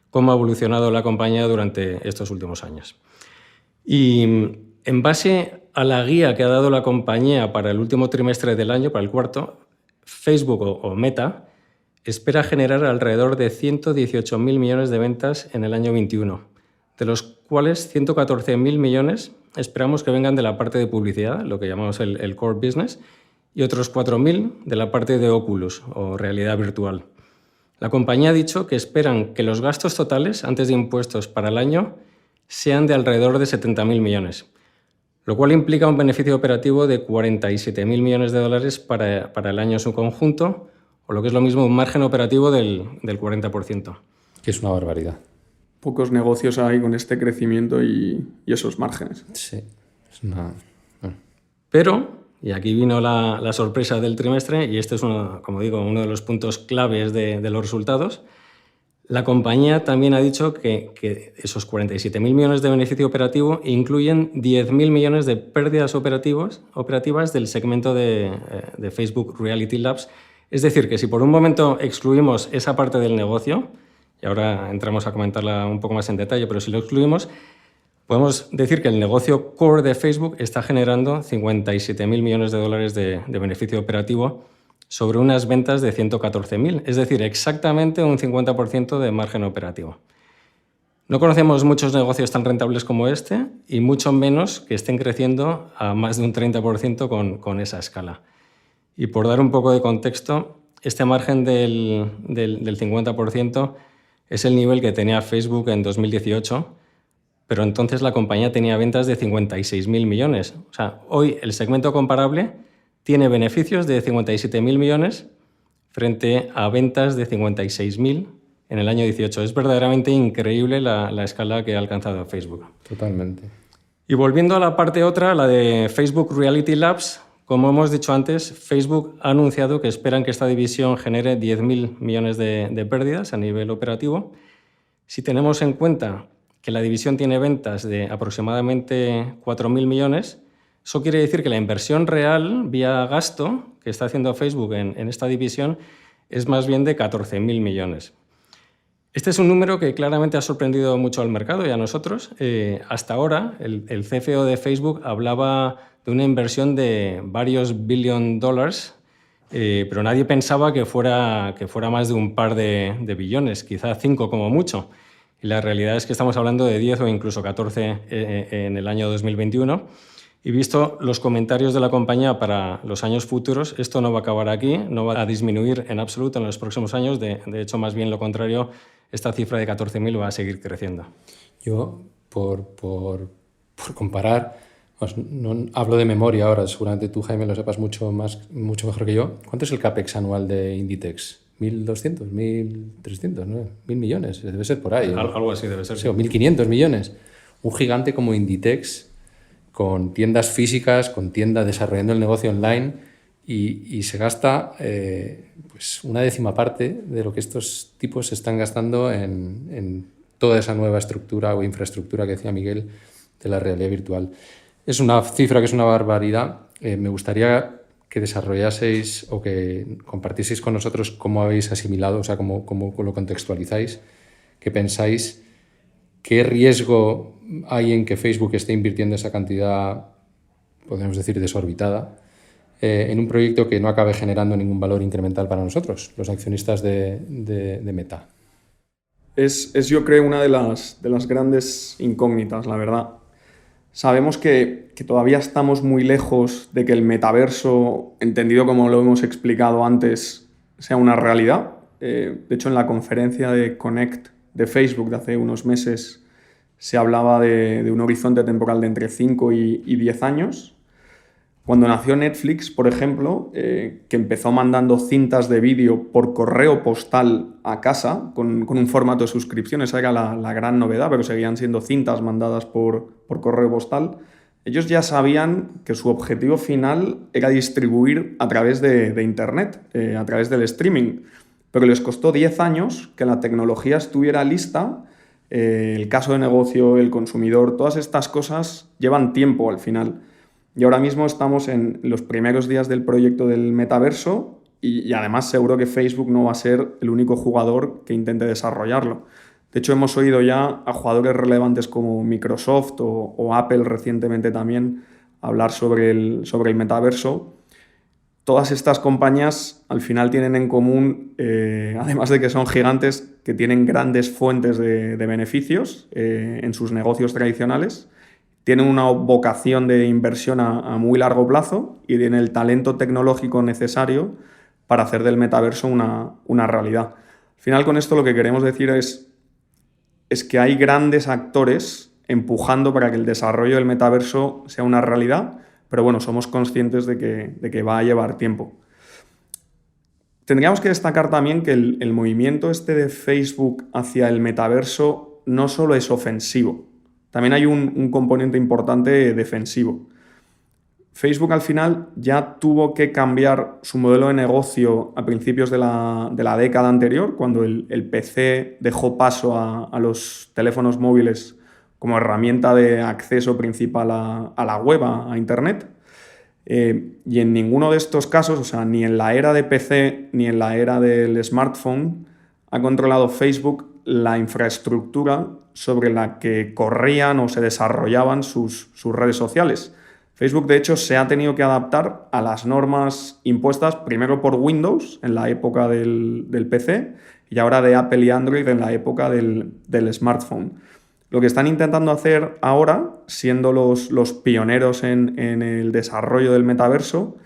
Speaker 3: cómo ha evolucionado la compañía durante estos últimos años. Y en base a la guía que ha dado la compañía para el último trimestre del año, para el cuarto, Facebook o Meta espera generar alrededor de 118.000 millones de ventas en el año 21, de los cuales 114.000 millones esperamos que vengan de la parte de publicidad, lo que llamamos el core business, y otros 4.000 de la parte de Oculus o realidad virtual. La compañía ha dicho que esperan que los gastos totales antes de impuestos para el año sean de alrededor de 70.000 millones, lo cual implica un beneficio operativo de 47.000 millones de dólares para el año en su conjunto, o lo que es lo mismo, un margen operativo del 40%.
Speaker 2: Que es una barbaridad.
Speaker 4: Pocos negocios hay con este crecimiento y esos márgenes.
Speaker 2: Sí, es una...
Speaker 3: Pero... Y aquí vino la sorpresa del trimestre, y este es, como digo, uno de los puntos claves de los resultados. La compañía también ha dicho que esos 47.000 millones de beneficio operativo incluyen 10.000 millones de pérdidas operativas del segmento de Facebook Reality Labs. Es decir, que si por un momento excluimos esa parte del negocio, y ahora entramos a comentarla un poco más en detalle, pero si lo excluimos, podemos decir que el negocio core de Facebook está generando 57.000 millones de dólares de beneficio operativo sobre unas ventas de 114.000, es decir, exactamente un 50% de margen operativo. No conocemos muchos negocios tan rentables como este y mucho menos que estén creciendo a más de un 30% con esa escala. Y por dar un poco de contexto, este margen del 50% es el nivel que tenía Facebook en 2018, pero entonces la compañía tenía ventas de 56.000 millones. O sea, hoy el segmento comparable tiene beneficios de 57.000 millones frente a ventas de 56.000 en el año 18. Es verdaderamente increíble la escala que ha alcanzado Facebook.
Speaker 2: Totalmente.
Speaker 3: Y volviendo a la parte otra, la de Facebook Reality Labs, como hemos dicho antes, Facebook ha anunciado que esperan que esta división genere 10.000 millones de pérdidas a nivel operativo. Si tenemos en cuenta que la división tiene ventas de aproximadamente 4.000 millones, Eso quiere decir que la inversión real vía gasto que está haciendo Facebook en esta división es más bien de 14.000 millones. Este es un número que claramente ha sorprendido mucho al mercado y a nosotros. Hasta ahora, el CFO de Facebook hablaba de una inversión de varios billion dólares, pero nadie pensaba que fuera más de un par de billones, quizá 5 como mucho. Y la realidad es que estamos hablando de 10 o incluso 14 en el año 2021. Y visto los comentarios de la compañía para los años futuros, esto no va a acabar aquí, no va a disminuir en absoluto en los próximos años. De hecho, más bien lo contrario, esta cifra de 14.000 va a seguir creciendo.
Speaker 2: Yo, por comparar, pues no hablo de memoria ahora, seguramente tú, Jaime, lo sepas mucho mejor que yo. ¿Cuánto es el CAPEX anual de Inditex? ¿1.200? ¿1.300? ¿No? ¿1.000 millones? Debe ser por ahí.
Speaker 3: Algo así debe ser.
Speaker 2: Sí, o 1.500 millones. Un gigante como Inditex, con tiendas físicas, con tiendas desarrollando el negocio online y se gasta pues una décima parte de lo que estos tipos se están gastando en toda esa nueva estructura o infraestructura que decía Miguel de la realidad virtual. Es una cifra que es una barbaridad. Me gustaría que desarrollaseis o que compartieseis con nosotros cómo habéis asimilado, o sea, cómo lo contextualizáis, qué pensáis, qué riesgo hay en que Facebook esté invirtiendo esa cantidad, podemos decir, desorbitada, en un proyecto que no acabe generando ningún valor incremental para nosotros, los accionistas de Meta.
Speaker 4: Es yo creo, una de las grandes incógnitas, la verdad. Sabemos que todavía estamos muy lejos de que el metaverso, entendido como lo hemos explicado antes, sea una realidad. De hecho, en la conferencia de Connect de Facebook de hace unos meses se hablaba de un horizonte temporal de entre 5 y 10 años. Cuando nació Netflix, por ejemplo, que empezó mandando cintas de vídeo por correo postal a casa con un formato de suscripción, esa era la gran novedad, pero seguían siendo cintas mandadas por correo postal. Ellos ya sabían que su objetivo final era distribuir a través de Internet, a través del streaming, pero les costó 10 años que la tecnología estuviera lista. El caso de negocio, el consumidor, todas estas cosas llevan tiempo al final. Y ahora mismo estamos en los primeros días del proyecto del metaverso y además seguro que Facebook no va a ser el único jugador que intente desarrollarlo. De hecho, hemos oído ya a jugadores relevantes como Microsoft o Apple recientemente también hablar sobre el metaverso. Todas estas compañías al final tienen en común, además de que son gigantes, que tienen grandes fuentes de beneficios en sus negocios tradicionales. Tienen una vocación de inversión a muy largo plazo y tienen el talento tecnológico necesario para hacer del metaverso una realidad. Al final, con esto lo que queremos decir es que hay grandes actores empujando para que el desarrollo del metaverso sea una realidad, pero bueno, somos conscientes de que va a llevar tiempo. Tendríamos que destacar también que el movimiento este de Facebook hacia el metaverso no solo es ofensivo, también hay un componente importante defensivo. Facebook al final ya tuvo que cambiar su modelo de negocio a principios de la década anterior, cuando el PC dejó paso a los teléfonos móviles como herramienta de acceso principal a la web, a Internet. Y en ninguno de estos casos, o sea, ni en la era de PC ni en la era del smartphone, ha controlado Facebook la infraestructura sobre la que corrían o se desarrollaban sus redes sociales. Facebook, de hecho, se ha tenido que adaptar a las normas impuestas primero por Windows en la época del PC y ahora de Apple y Android en la época del smartphone. Lo que están intentando hacer ahora, siendo los pioneros en el desarrollo del metaverso,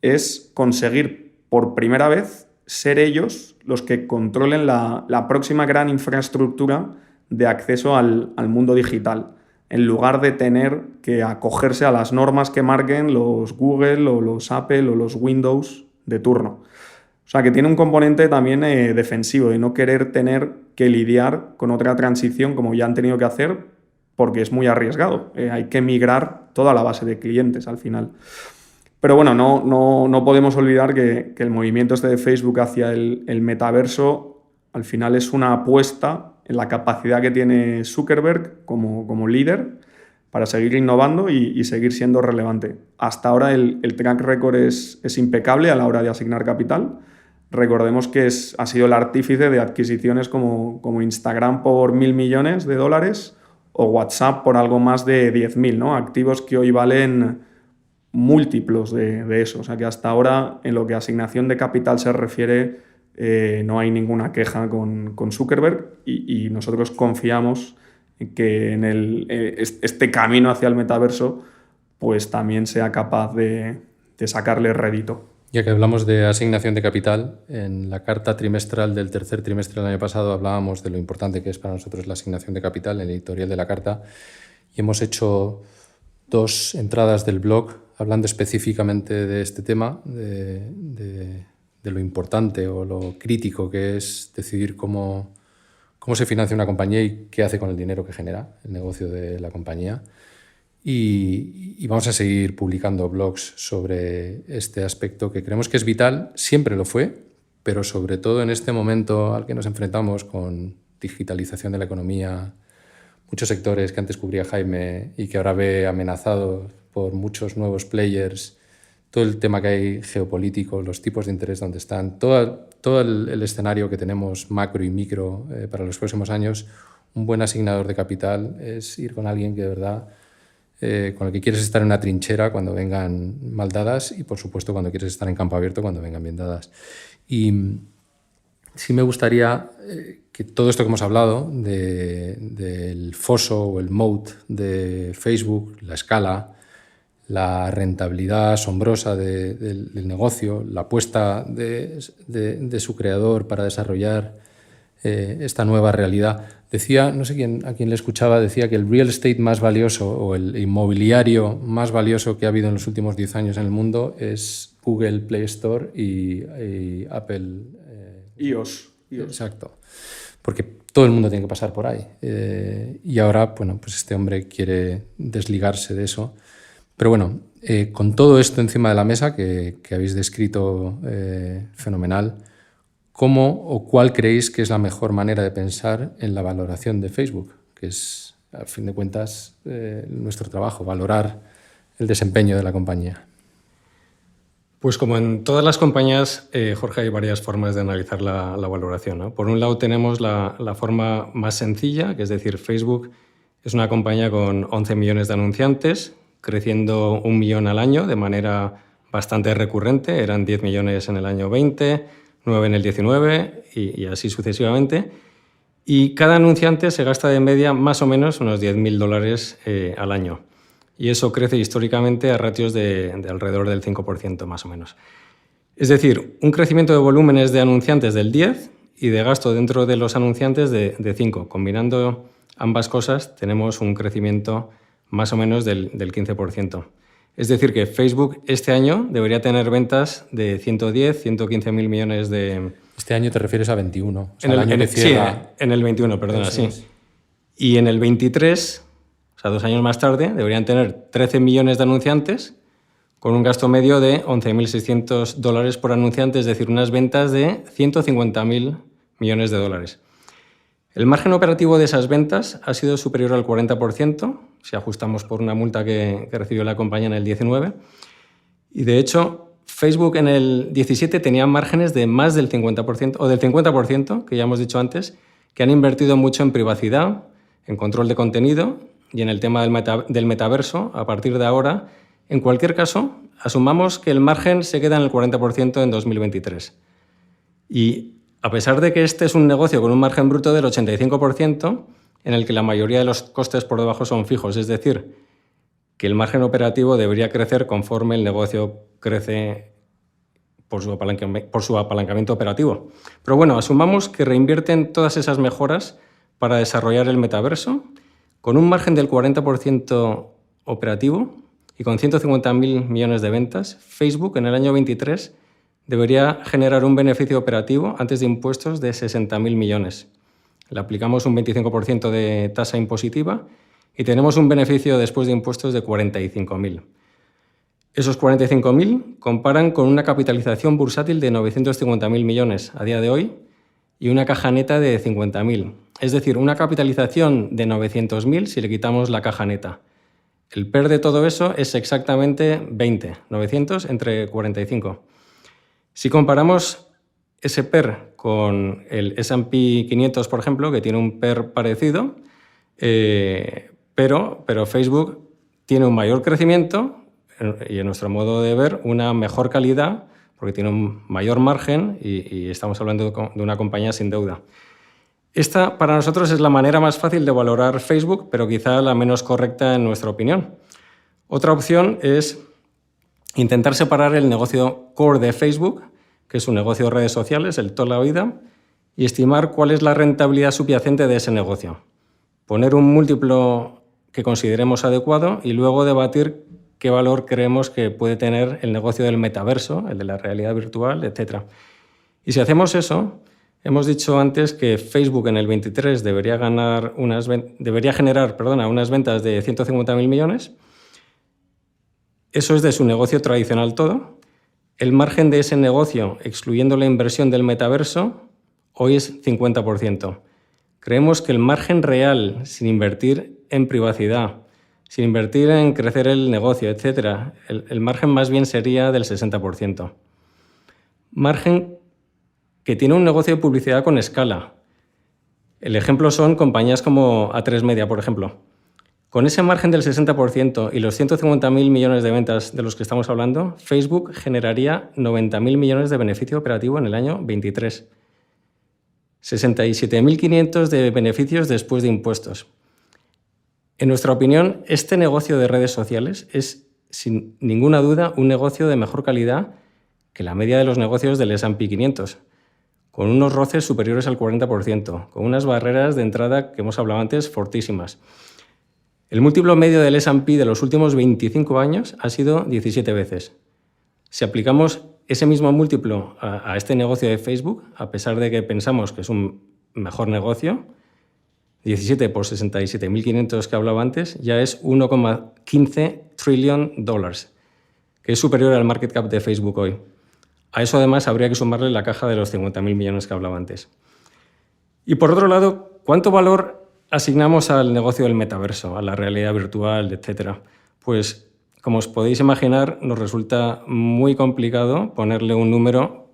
Speaker 4: es conseguir por primera vez ser ellos los que controlen la próxima gran infraestructura de acceso al mundo digital, en lugar de tener que acogerse a las normas que marquen los Google o los Apple o los Windows de turno. O sea, que tiene un componente también defensivo, de no querer tener que lidiar con otra transición como ya han tenido que hacer, porque es muy arriesgado. Hay que migrar toda la base de clientes al final. Pero bueno, no podemos olvidar que el movimiento este de Facebook hacia el metaverso al final es una apuesta en la capacidad que tiene Zuckerberg como líder para seguir innovando y seguir siendo relevante. Hasta ahora el track record es impecable a la hora de asignar capital. Recordemos que ha sido el artífice de adquisiciones como Instagram por 1.000 millones de dólares o WhatsApp por algo más de 10.000, ¿no? Activos que hoy valen múltiplos de eso. O sea que hasta ahora, en lo que a asignación de capital se refiere, no hay ninguna queja con Zuckerberg y nosotros confiamos en que este camino hacia el metaverso pues también sea capaz de sacarle rédito.
Speaker 2: Ya que hablamos de asignación de capital, en la carta trimestral del tercer trimestre del año pasado hablábamos de lo importante que es para nosotros la asignación de capital, en el editorial de la carta, y hemos hecho 2 entradas del blog hablando específicamente de este tema, de lo importante o lo crítico que es decidir cómo se financia una compañía y qué hace con el dinero que genera el negocio de la compañía. Y vamos a seguir publicando blogs sobre este aspecto que creemos que es vital, siempre lo fue, pero sobre todo en este momento al que nos enfrentamos con digitalización de la economía, muchos sectores que antes cubría Jaime y que ahora ve amenazados por muchos nuevos players, todo el tema que hay geopolítico, los tipos de interés donde están, todo el escenario que tenemos macro y micro para los próximos años, un buen asignador de capital es ir con alguien que de verdad con el que quieres estar en una trinchera cuando vengan mal dadas y, por supuesto, cuando quieres estar en campo abierto cuando vengan bien dadas. Y sí me gustaría que todo esto que hemos hablado del foso o el moat de Facebook, la escala, la rentabilidad asombrosa del negocio, la apuesta de su creador para desarrollar esta nueva realidad. Decía, no sé a quién le escuchaba, decía que el real estate más valioso o el inmobiliario más valioso que ha habido en los últimos 10 años en el mundo es Google Play Store y Apple
Speaker 4: iOS.
Speaker 2: Exacto. Porque todo el mundo tiene que pasar por ahí. Y ahora, bueno, pues este hombre quiere desligarse de eso. Pero bueno, con todo esto encima de la mesa que habéis descrito fenomenal, ¿cómo o cuál creéis que es la mejor manera de pensar en la valoración de Facebook? Que es, a fin de cuentas, nuestro trabajo, valorar el desempeño de la compañía.
Speaker 3: Pues como en todas las compañías, Jorge, hay varias formas de analizar la valoración, ¿no? Por un lado tenemos la forma más sencilla, que es decir, Facebook es una compañía con 11 millones de anunciantes, creciendo 1 millón al año de manera bastante recurrente. Eran 10 millones en el año 20, 9 en el 19 y así sucesivamente. Y cada anunciante se gasta de media más o menos unos $10.000 al año. Y eso crece históricamente a ratios de alrededor del 5% más o menos. Es decir, un crecimiento de volúmenes de anunciantes del 10 y de gasto dentro de los anunciantes de 5. Combinando ambas cosas tenemos un crecimiento más o menos del 15%. Es decir, que Facebook este año debería tener ventas de 110, 115 mil millones de...
Speaker 2: Este año te refieres a 21. O sea, el año que cierra...
Speaker 3: Sí, en el 21, perdona, sí. Y en el 23, o sea, 2 años más tarde, deberían tener 13 millones de anunciantes con un gasto medio de $11.600 por anunciante, es decir, unas ventas de 150.000 millones de dólares. El margen operativo de esas ventas ha sido superior al 40%, si ajustamos por una multa que recibió la compañía en el 19. Y de hecho, Facebook en el 17 tenía márgenes de más del 50%, o del 50%, que ya hemos dicho antes, que han invertido mucho en privacidad, en control de contenido y en el tema del metaverso a partir de ahora. En cualquier caso, asumamos que el margen se queda en el 40% en 2023. Y a pesar de que este es un negocio con un margen bruto del 85%, en el que la mayoría de los costes por debajo son fijos, es decir, que el margen operativo debería crecer conforme el negocio crece por su apalancamiento operativo. Pero bueno, asumamos que reinvierten todas esas mejoras para desarrollar el metaverso con un margen del 40% operativo y con 150.000 millones de ventas. Facebook en el año 23 debería generar un beneficio operativo antes de impuestos de 60.000 millones. Le aplicamos un 25% de tasa impositiva y tenemos un beneficio después de impuestos de 45.000. Esos 45.000 comparan con una capitalización bursátil de 950.000 millones a día de hoy y una caja neta de 50.000. Es decir, una capitalización de 900.000 si le quitamos la caja neta. El PER de todo eso es exactamente 20, 900 entre 45. Si comparamos ese PER con el S&P 500, por ejemplo, que tiene un PER parecido, pero Facebook tiene un mayor crecimiento y, en nuestro modo de ver, una mejor calidad, porque tiene un mayor margen y estamos hablando de una compañía sin deuda. Esta, para nosotros, es la manera más fácil de valorar Facebook, pero quizá la menos correcta en nuestra opinión. Otra opción es intentar separar el negocio core de Facebook, que es un negocio de redes sociales, el toda la vida, y estimar cuál es la rentabilidad subyacente de ese negocio. Poner un múltiplo que consideremos adecuado y luego debatir qué valor creemos que puede tener el negocio del metaverso, el de la realidad virtual, etc. Y si hacemos eso, hemos dicho antes que Facebook en el 23 debería generar unas ventas de 150.000 millones. Eso es de su negocio tradicional todo. El margen de ese negocio, excluyendo la inversión del metaverso, hoy es 50%. Creemos que el margen real, sin invertir en privacidad, sin invertir en crecer el negocio, etc., el margen más bien sería del 60%. Margen que tiene un negocio de publicidad con escala. El ejemplo son compañías como A3 Media, por ejemplo. Con ese margen del 60% y los 150.000 millones de ventas de los que estamos hablando, Facebook generaría 90.000 millones de beneficio operativo en el año 23. 67.500 de beneficios después de impuestos. En nuestra opinión, este negocio de redes sociales es, sin ninguna duda, un negocio de mejor calidad que la media de los negocios del S&P 500, con unos roces superiores al 40%, con unas barreras de entrada que hemos hablado antes fortísimas. El múltiplo medio del S&P de los últimos 25 años ha sido 17 veces. Si aplicamos ese mismo múltiplo a este negocio de Facebook, a pesar de que pensamos que es un mejor negocio, 17 por 67.500 que hablaba antes, ya es 1,15 trillion dólares, que es superior al market cap de Facebook hoy. A eso, además, habría que sumarle la caja de los 50.000 millones que hablaba antes. Y por otro lado, ¿cuánto valor asignamos al negocio del metaverso, a la realidad virtual, etc.? Pues, como os podéis imaginar, nos resulta muy complicado ponerle un número,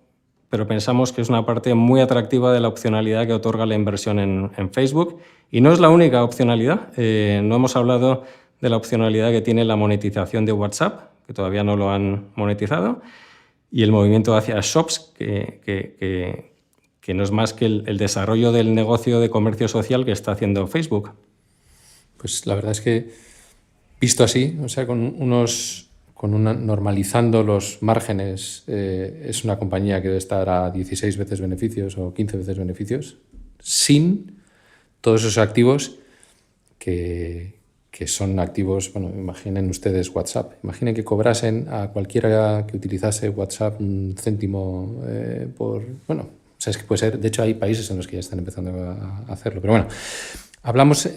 Speaker 3: pero pensamos que es una parte muy atractiva de la opcionalidad que otorga la inversión en Facebook. Y no es la única opcionalidad. No hemos hablado de la opcionalidad que tiene la monetización de WhatsApp, que todavía no lo han monetizado, y el movimiento hacia shops, que no es más que el desarrollo del negocio de comercio social que está haciendo Facebook.
Speaker 2: Pues la verdad es que, visto así, o sea, normalizando los márgenes, es una compañía que debe estar a 16 veces beneficios o 15 veces beneficios, sin todos esos activos que son activos. Bueno, imaginen ustedes WhatsApp. Imaginen que cobrasen a cualquiera que utilizase WhatsApp un céntimo por... Bueno, o sea, es que puede ser... De hecho, hay países en los que ya están empezando a hacerlo. Pero bueno, hablamos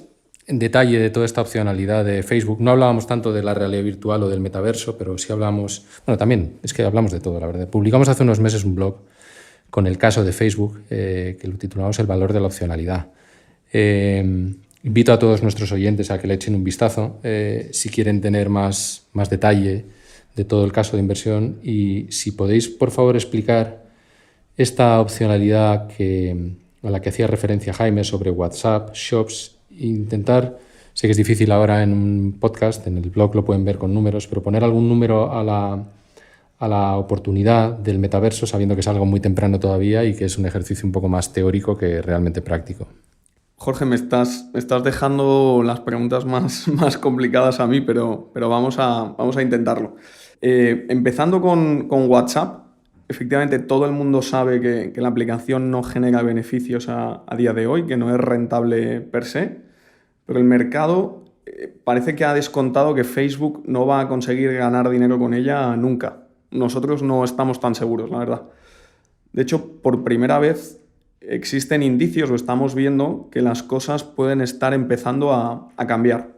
Speaker 2: en detalle de toda esta opcionalidad de Facebook. No hablábamos tanto de la realidad virtual o del metaverso, pero sí hablamos... Bueno, también, es que hablamos de todo, la verdad. Publicamos hace unos meses un blog con el caso de Facebook, que lo titulamos El valor de la opcionalidad. Invito a todos nuestros oyentes a que le echen un vistazo si quieren tener más detalle de todo el caso de inversión, y si podéis, por favor, explicar esta opcionalidad a la que hacía referencia Jaime sobre WhatsApp, Shops, e intentar, sé que es difícil ahora en un podcast, en el blog lo pueden ver con números, pero poner algún número a la oportunidad del metaverso, sabiendo que es algo muy temprano todavía y que es un ejercicio un poco más teórico que realmente práctico.
Speaker 4: Jorge, me estás dejando las preguntas más complicadas a mí, pero vamos a intentarlo. Empezando con WhatsApp, efectivamente todo el mundo sabe que la aplicación no genera beneficios a día de hoy, que no es rentable per se, pero el mercado parece que ha descontado que Facebook no va a conseguir ganar dinero con ella nunca. Nosotros no estamos tan seguros, la verdad. De hecho, por primera vez existen indicios, o estamos viendo, que las cosas pueden estar empezando a cambiar.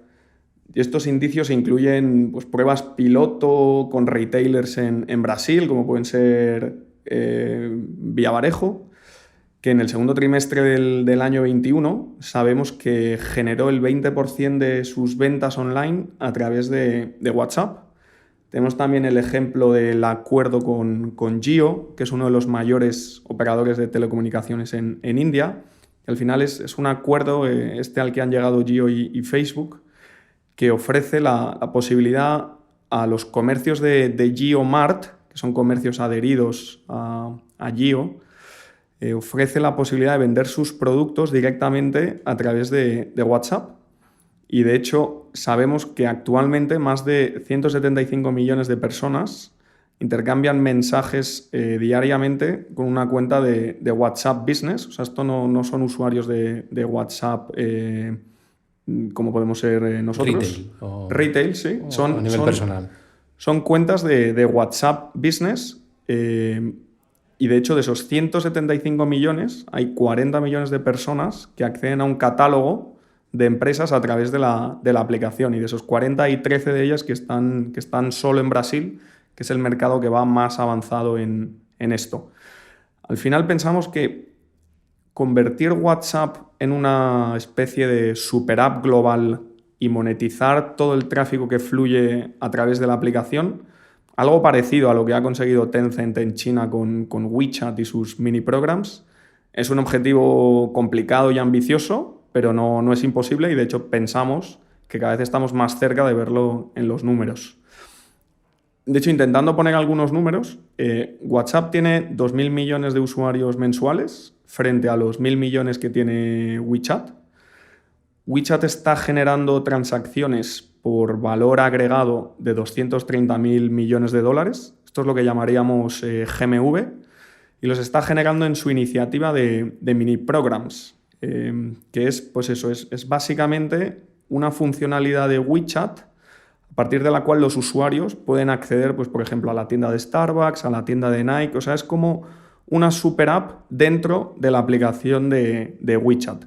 Speaker 4: Y estos indicios incluyen pues, pruebas piloto con retailers en Brasil, como pueden ser Via Varejo, que en el segundo trimestre del año 21 sabemos que generó el 20% de sus ventas online a través de WhatsApp. Tenemos también el ejemplo del acuerdo con Jio, que es uno de los mayores operadores de telecomunicaciones en India. Al final es un acuerdo al que han llegado Jio y Facebook, que ofrece la posibilidad a los comercios de JioMart, que son comercios adheridos a Jio, ofrece la posibilidad de vender sus productos directamente a través de WhatsApp. Y de hecho sabemos que actualmente más de 175 millones de personas intercambian mensajes diariamente con una cuenta de WhatsApp Business. O sea, esto no son usuarios de WhatsApp como podemos ser nosotros. Retail, sí.
Speaker 2: O a nivel personal.
Speaker 4: Son cuentas de WhatsApp Business y de hecho de esos 175 millones hay 40 millones de personas que acceden a un catálogo de empresas a través de la aplicación, y de esos 40 hay 13 de ellas que están solo en Brasil, que es el mercado que va más avanzado en esto. Al final pensamos que convertir WhatsApp en una especie de super app global y monetizar todo el tráfico que fluye a través de la aplicación, algo parecido a lo que ha conseguido Tencent en China con WeChat y sus mini programs, es un objetivo complicado y ambicioso, pero no es imposible, y de hecho pensamos que cada vez estamos más cerca de verlo en los números. De hecho, intentando poner algunos números, WhatsApp tiene 2.000 millones de usuarios mensuales frente a los 1.000 millones que tiene WeChat. WeChat está generando transacciones por valor agregado de 230.000 millones de dólares. Esto es lo que llamaríamos GMV, y los está generando en su iniciativa de mini programs, que es, pues eso, es básicamente una funcionalidad de WeChat a partir de la cual los usuarios pueden acceder, pues, por ejemplo, a la tienda de Starbucks, a la tienda de Nike. O sea, es como una super app dentro de la aplicación de WeChat.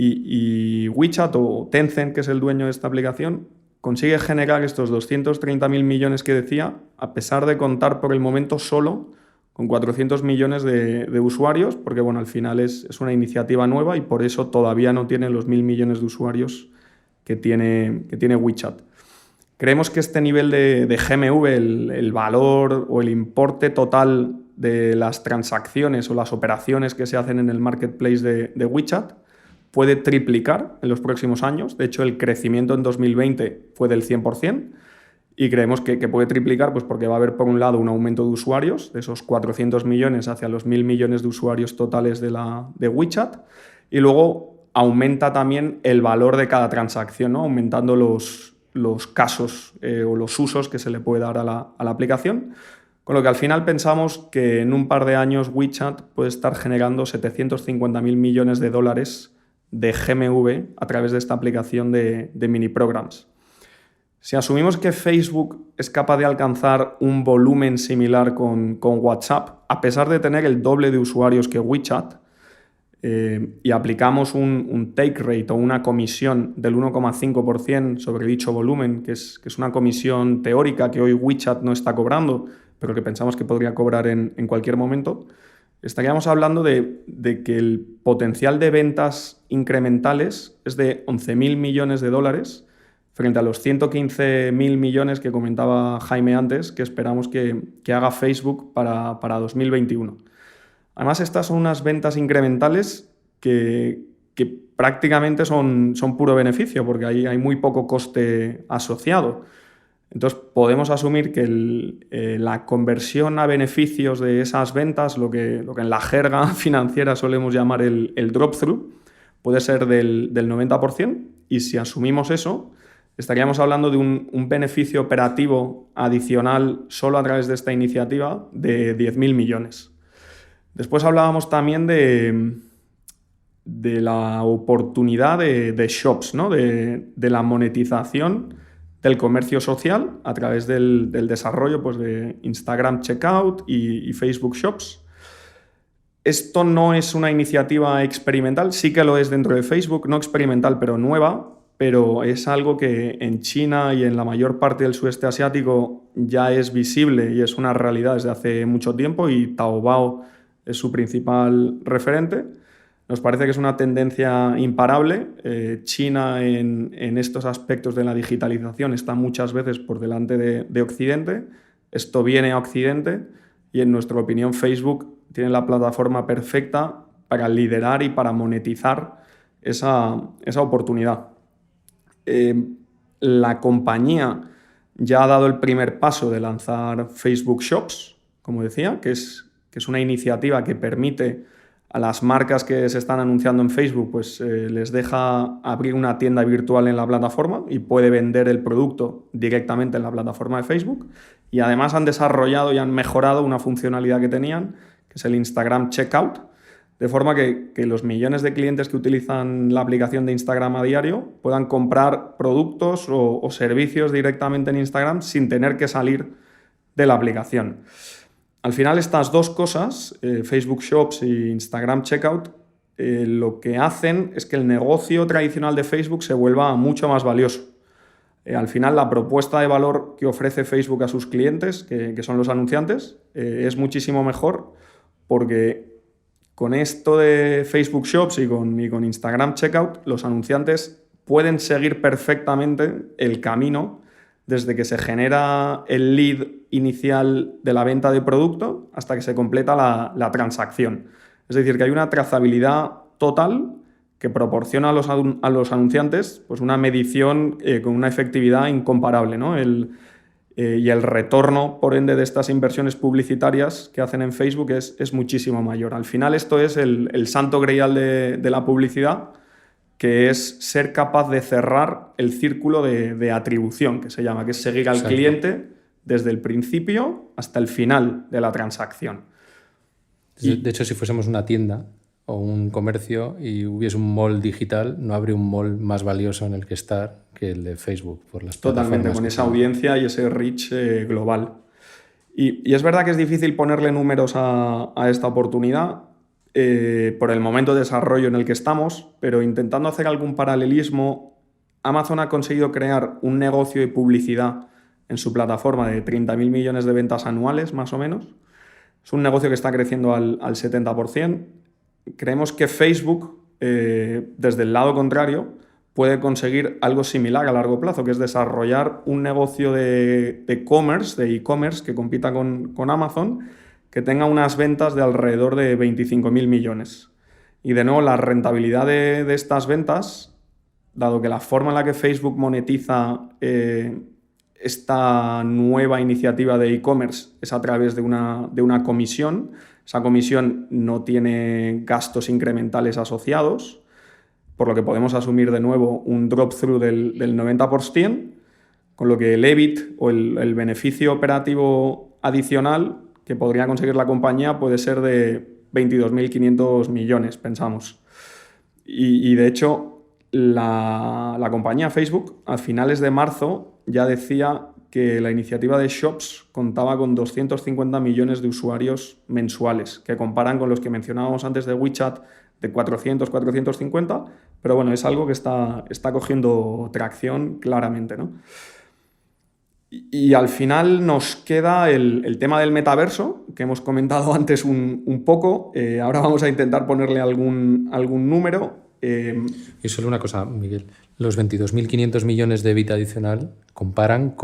Speaker 4: Y WeChat, o Tencent, que es el dueño de esta aplicación, consigue generar estos 230.000 millones que decía, a pesar de contar por el momento solo con 400 millones de usuarios, porque bueno, al final es una iniciativa nueva y por eso todavía no tiene los 1.000 millones de usuarios que tiene WeChat. Creemos que este nivel de GMV, el valor o el importe total de las transacciones o las operaciones que se hacen en el marketplace de WeChat, puede triplicar en los próximos años. De hecho, el crecimiento en 2020 fue del 100%, y creemos que puede triplicar, pues porque va a haber, por un lado, un aumento de usuarios, de esos 400 millones hacia los 1.000 millones de usuarios totales de WeChat, y luego aumenta también el valor de cada transacción, ¿no? Aumentando los casos o los usos que se le puede dar a la aplicación, con lo que al final pensamos que en un par de años WeChat puede estar generando 750.000 millones de dólares de GMV a través de esta aplicación de mini programs. Si asumimos que Facebook es capaz de alcanzar un volumen similar con WhatsApp, a pesar de tener el doble de usuarios que WeChat, y aplicamos un take rate o una comisión del 1,5% sobre dicho volumen, que es una comisión teórica que hoy WeChat no está cobrando, pero que pensamos que podría cobrar en cualquier momento, estaríamos hablando de que el potencial de ventas incrementales es de 11.000 millones de dólares frente a los 115.000 millones que comentaba Jaime antes, que esperamos que haga Facebook para 2021. Además, estas son unas ventas incrementales que prácticamente son puro beneficio, porque hay muy poco coste asociado. Entonces, podemos asumir que la conversión a beneficios de esas ventas, lo que en la jerga financiera solemos llamar el drop-through, puede ser del 90%, y si asumimos eso, estaríamos hablando de un beneficio operativo adicional solo a través de esta iniciativa de 10.000 millones. Después hablábamos también de la oportunidad de shops, ¿no? de la monetización del comercio social a través del desarrollo, pues, de Instagram Checkout y Facebook Shops. Esto no es una iniciativa experimental, sí que lo es dentro de Facebook, no experimental pero nueva, pero es algo que en China y en la mayor parte del sudeste asiático ya es visible y es una realidad desde hace mucho tiempo, y Taobao es su principal referente. Nos parece que es una tendencia imparable. China en estos aspectos de la digitalización está muchas veces por delante de Occidente. Esto viene a Occidente y en nuestra opinión Facebook tiene la plataforma perfecta para liderar y para monetizar esa oportunidad. La compañía ya ha dado el primer paso de lanzar Facebook Shops, como decía, que es una iniciativa que permite a las marcas que se están anunciando en Facebook, pues les deja abrir una tienda virtual en la plataforma y puede vender el producto directamente en la plataforma de Facebook. Y además han desarrollado y han mejorado una funcionalidad que tenían, que es el Instagram Checkout, de forma que los millones de clientes que utilizan la aplicación de Instagram a diario puedan comprar productos o servicios directamente en Instagram sin tener que salir de la aplicación. Al final, estas dos cosas, Facebook Shops e Instagram Checkout, lo que hacen es que el negocio tradicional de Facebook se vuelva mucho más valioso. Al final, la propuesta de valor que ofrece Facebook a sus clientes, que son los anunciantes, es muchísimo mejor, porque con esto de Facebook Shops y con Instagram Checkout, los anunciantes pueden seguir perfectamente el camino desde que se genera el lead inicial de la venta de producto hasta que se completa la transacción. Es decir, que hay una trazabilidad total que proporciona a los anunciantes pues una medición con una efectividad incomparable, ¿no? Y el retorno, por ende, de estas inversiones publicitarias que hacen en Facebook es muchísimo mayor. Al final esto es el santo grial de la publicidad, que es ser capaz de cerrar el círculo de atribución, que se llama, que es seguir al cliente desde el principio hasta el final de la transacción.
Speaker 2: De hecho, si fuésemos una tienda o un comercio y hubiese un mall digital, no habría un mall más valioso en el que estar que el de Facebook. Por las
Speaker 4: Totalmente, con esa audiencia y ese reach global. Y es verdad que es difícil ponerle números a esta oportunidad, por el momento de desarrollo en el que estamos, pero intentando hacer algún paralelismo, Amazon ha conseguido crear un negocio de publicidad en su plataforma de 30.000 millones de ventas anuales, más o menos. Es un negocio que está creciendo al 70%. Creemos que Facebook, desde el lado contrario, puede conseguir algo similar a largo plazo, que es desarrollar un negocio de e-commerce, que compita con Amazon, que tenga unas ventas de alrededor de 25.000 millones. Y de nuevo, la rentabilidad de estas ventas, dado que la forma en la que Facebook monetiza esta nueva iniciativa de e-commerce es a través de una comisión. Esa comisión no tiene gastos incrementales asociados, por lo que podemos asumir de nuevo un drop-through del 90%, con lo que el EBIT o el beneficio operativo adicional que podría conseguir la compañía puede ser de 22.500 millones, pensamos. Y de hecho, la compañía Facebook, a finales de marzo, ya decía que la iniciativa de Shops contaba con 250 millones de usuarios mensuales, que comparan con los que mencionábamos antes de WeChat, de 400, 450, pero bueno, es algo que está cogiendo tracción claramente, ¿no? Y al final nos queda el tema del metaverso, que hemos comentado antes un poco. Ahora vamos a intentar ponerle algún número.
Speaker 2: Y solo una cosa, Miguel. Los 22.500 millones de EBIT adicional comparan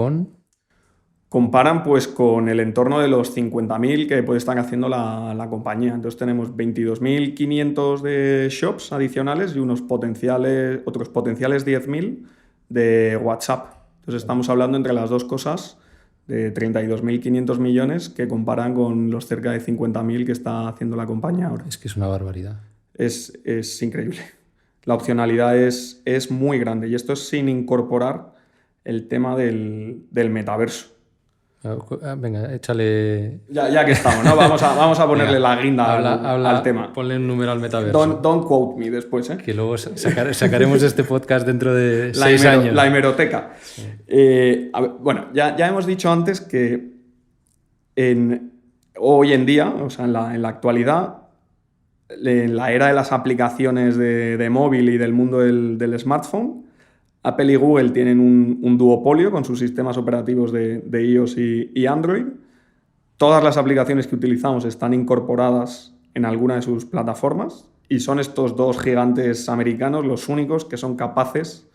Speaker 2: pues con el entorno de los 50.000 que puede estar haciendo la compañía. Entonces tenemos 22.500 de shops adicionales y otros potenciales 10.000 de WhatsApp. Entonces estamos hablando entre las dos cosas de 32.500 millones que comparan con los cerca de 50.000 que está haciendo la compañía ahora. Es que es una barbaridad.
Speaker 4: Es increíble. La opcionalidad es muy grande y esto es sin incorporar el tema del metaverso.
Speaker 2: Venga, échale...
Speaker 4: Ya que estamos, ¿no? Vamos a ponerle la guinda al tema.
Speaker 2: Ponle un número al metaverso.
Speaker 4: Don't quote me después, ¿eh?
Speaker 2: Que luego sacaremos este podcast dentro de 6 años.
Speaker 4: La hemeroteca. Sí. Bueno, ya hemos dicho antes que hoy en día, o sea, en la actualidad, en la era de las aplicaciones de móvil y del mundo del smartphone, Apple y Google tienen un duopolio con sus sistemas operativos de iOS y Android. Todas las aplicaciones que utilizamos están incorporadas en alguna de sus plataformas, y son estos dos gigantes americanos los únicos que son capaces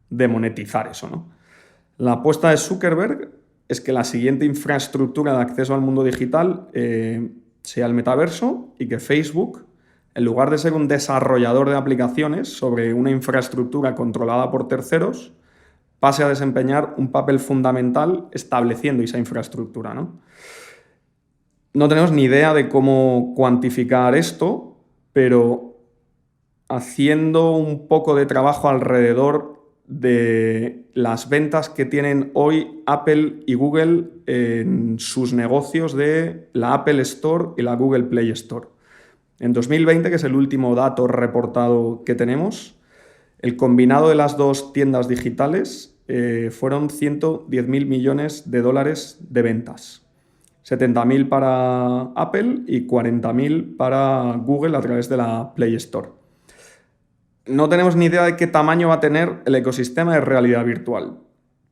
Speaker 4: de monetizar eso, ¿no? La apuesta de Zuckerberg es que la siguiente infraestructura de acceso al mundo digital sea el metaverso, y que Facebook, en lugar de ser un desarrollador de aplicaciones sobre una infraestructura controlada por terceros, pase a desempeñar un papel fundamental estableciendo esa infraestructura, ¿no? No tenemos ni idea de cómo cuantificar esto, pero haciendo un poco de trabajo alrededor de las ventas que tienen hoy Apple y Google en sus negocios de la Apple Store y la Google Play Store. En 2020, que es el último dato reportado que tenemos, el combinado de las dos tiendas digitales fueron 110.000 millones de dólares de ventas. 70.000 para Apple y 40.000 para Google a través de la Play Store. No tenemos ni idea de qué tamaño va a tener el ecosistema de realidad virtual,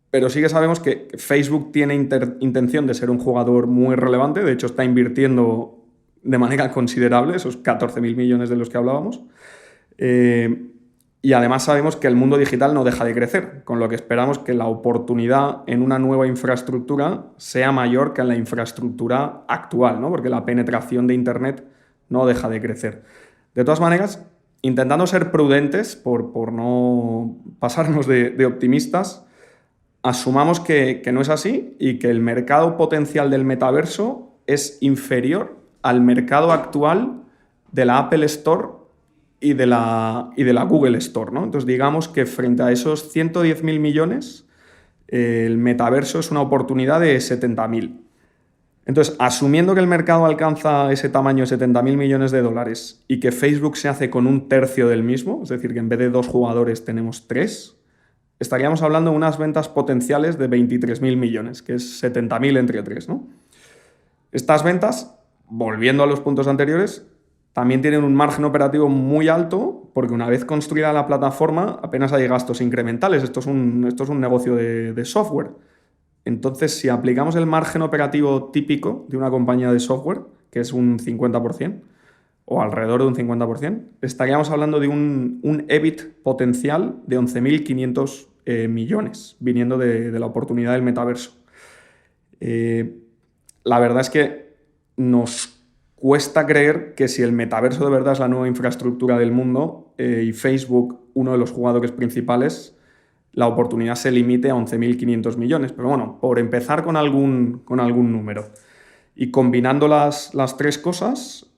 Speaker 4: pero sí que sabemos que Facebook tiene intención de ser un jugador muy relevante. De hecho, está invirtiendo de manera considerable esos 14.000 millones de los que hablábamos. Y además sabemos que el mundo digital no deja de crecer, con lo que esperamos que la oportunidad en una nueva infraestructura sea mayor que en la infraestructura actual, ¿no? Porque la penetración de Internet no deja de crecer. De todas maneras, intentando ser prudentes por no pasarnos de optimistas, asumamos que no es así y que el mercado potencial del metaverso es inferior al mercado actual de la Apple Store y de la Google Store, ¿no? Entonces, digamos que frente a esos 110.000 millones, el metaverso es una oportunidad de 70.000. Entonces, asumiendo que el mercado alcanza ese tamaño de 70.000 millones de dólares y que Facebook se hace con un tercio del mismo, es decir, que en vez de 2 jugadores tenemos 3, estaríamos hablando de unas ventas potenciales de 23.000 millones, que es 70.000 entre 3, ¿no? Estas ventas, volviendo a los puntos anteriores, también tienen un margen operativo muy alto, porque una vez construida la plataforma apenas hay gastos incrementales. Esto es un negocio de software. Entonces, si aplicamos el margen operativo típico de una compañía de software, que es un 50%, o alrededor de un 50%, estaríamos hablando de un EBIT potencial de 11.500 millones, viniendo de la oportunidad del metaverso. La verdad es que nos cuesta creer que si el metaverso de verdad es la nueva infraestructura del mundo y Facebook uno de los jugadores principales, la oportunidad se limite a 11.500 millones. Pero bueno, por empezar con algún número. Y combinando las tres cosas,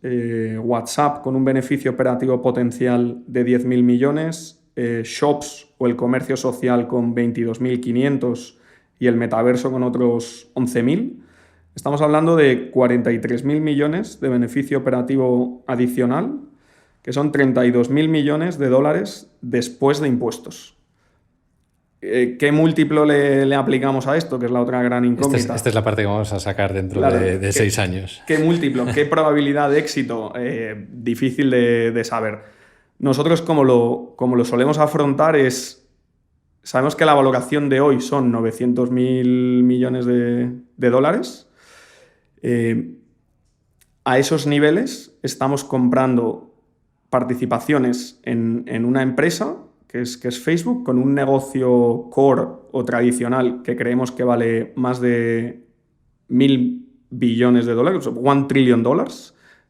Speaker 4: WhatsApp con un beneficio operativo potencial de 10.000 millones, Shops o el comercio social con 22.500 y el metaverso con otros 11.000, estamos hablando de 43.000 millones de beneficio operativo adicional, que son 32.000 millones de dólares después de impuestos. ¿Qué múltiplo le aplicamos a esto? Que es la otra gran incógnita.
Speaker 2: Esta es la parte que vamos a sacar dentro de 6 años.
Speaker 4: ¿Qué múltiplo? ¿Qué probabilidad de éxito? Difícil de saber. Nosotros, como lo solemos afrontar, sabemos que la valoración de hoy son 900.000 millones de dólares. A esos niveles estamos comprando participaciones en una empresa que es Facebook, con un negocio core o tradicional que creemos que vale más de 1.000 billones de dólares, o $1 trillion,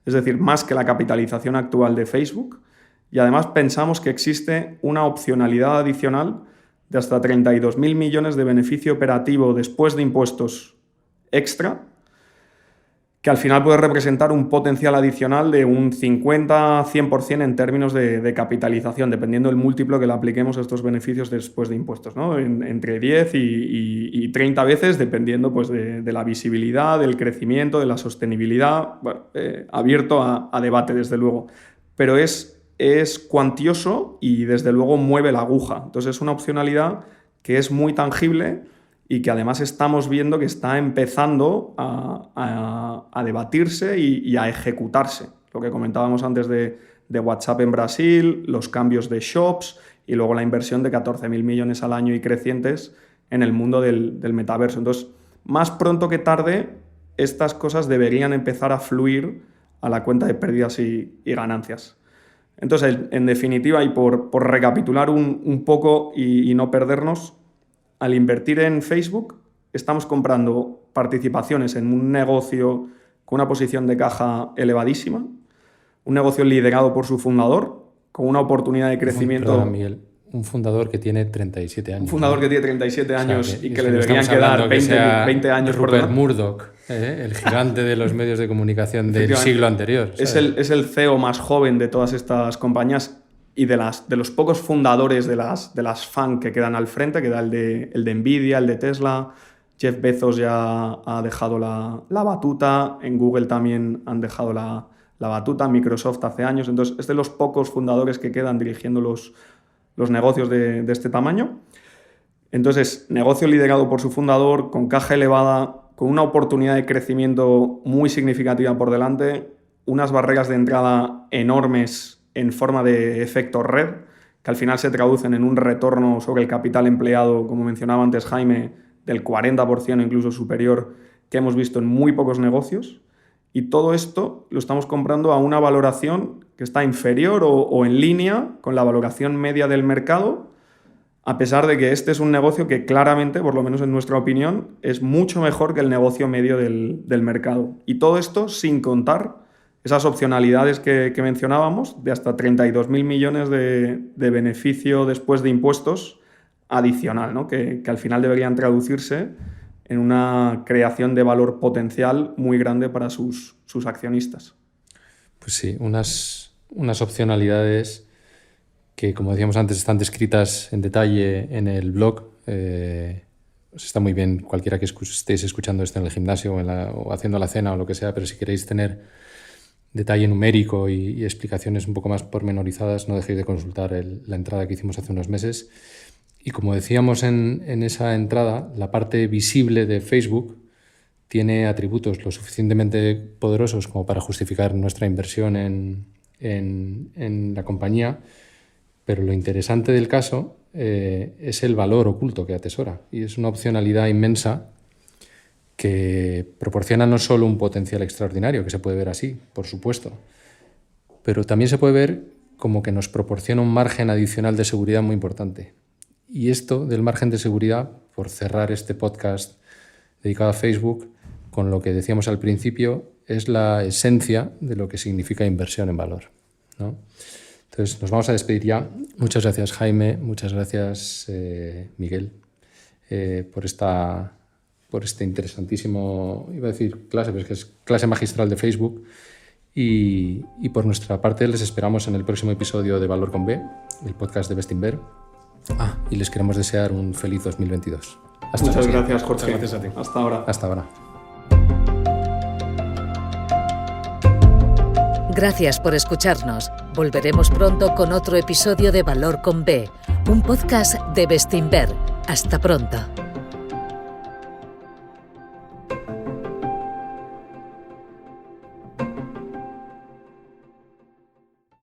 Speaker 4: es decir, más que la capitalización actual de Facebook. Y además pensamos que existe una opcionalidad adicional de hasta 32.000 millones de beneficio operativo después de impuestos extra, que al final puede representar un potencial adicional de un 50-100% en términos de capitalización, dependiendo del múltiplo que le apliquemos a estos beneficios después de impuestos, ¿no? Entre 10 y 30 veces, dependiendo pues, de la visibilidad, del crecimiento, de la sostenibilidad. Bueno, abierto a debate, desde luego. Pero es cuantioso y, desde luego, mueve la aguja. Entonces, es una opcionalidad que es muy tangible y que además estamos viendo que está empezando a debatirse y a ejecutarse. Lo que comentábamos antes de WhatsApp en Brasil, los cambios de Shops y luego la inversión de 14.000 millones al año y crecientes en el mundo del metaverso. Entonces, más pronto que tarde, estas cosas deberían empezar a fluir la cuenta de pérdidas y ganancias. Entonces, en definitiva, y por recapitular un poco y no perdernos, al invertir en Facebook estamos comprando participaciones en un negocio con una posición de caja elevadísima, un negocio liderado por su fundador, con una oportunidad de crecimiento...
Speaker 2: Perdona, Miguel, un fundador que tiene 37 años.
Speaker 4: Un fundador que tiene 37 años,
Speaker 2: o sea,
Speaker 4: y que le deberían quedar 20 años por
Speaker 2: Rupert
Speaker 4: delante.
Speaker 2: Murdoch, el gigante de los medios de comunicación del siglo anterior.
Speaker 4: Es el CEO más joven de todas estas compañías y de los pocos fundadores de las FANG que quedan al frente, queda el de Nvidia, el de Tesla. Jeff Bezos ya ha dejado la batuta, en Google también han dejado la batuta, Microsoft hace años. Entonces, es de los pocos fundadores que quedan dirigiendo los negocios de este tamaño. Entonces, negocio liderado por su fundador, con caja elevada, con una oportunidad de crecimiento muy significativa por delante, unas barreras de entrada enormes en forma de efecto red, que al final se traducen en un retorno sobre el capital empleado, como mencionaba antes Jaime, del 40%, incluso superior, que hemos visto en muy pocos negocios. Y todo esto lo estamos comprando a una valoración que está inferior o en línea con la valoración media del mercado, a pesar de que este es un negocio que claramente, por lo menos en nuestra opinión, es mucho mejor que el negocio medio del mercado. Y todo esto sin contar esas opcionalidades que mencionábamos, de hasta 32.000 millones de beneficio después de impuestos adicional, ¿no? que al final deberían traducirse en una creación de valor potencial muy grande para sus accionistas.
Speaker 2: Pues sí, unas opcionalidades que, como decíamos antes, están descritas en detalle en el blog. Está muy bien cualquiera que estéis escuchando esto en el gimnasio o haciendo la cena o lo que sea, pero si queréis tener detalle numérico y explicaciones un poco más pormenorizadas, no dejéis de consultar la entrada que hicimos hace unos meses. Y como decíamos en esa entrada, la parte visible de Facebook tiene atributos lo suficientemente poderosos como para justificar nuestra inversión en la compañía, pero lo interesante del caso es el valor oculto que atesora, y es una opcionalidad inmensa que proporciona no solo un potencial extraordinario, que se puede ver así, por supuesto, pero también se puede ver como que nos proporciona un margen adicional de seguridad muy importante. Y esto del margen de seguridad, por cerrar este podcast dedicado a Facebook, con lo que decíamos al principio, es la esencia de lo que significa inversión en valor, ¿no? Entonces, nos vamos a despedir ya. Muchas gracias, Jaime. Muchas gracias, Miguel, por este interesantísimo, iba a decir clase, pero es que es clase magistral de Facebook. Y por nuestra parte, les esperamos en el próximo episodio de Valor con B, el podcast de Bestinver. Y les queremos desear un feliz 2022.
Speaker 4: Muchas gracias, Jorge.
Speaker 3: Muchas gracias a ti.
Speaker 4: Hasta ahora.
Speaker 2: Hasta ahora.
Speaker 1: Gracias por escucharnos. Volveremos pronto con otro episodio de Valor con B, un podcast de Bestinver. Hasta pronto.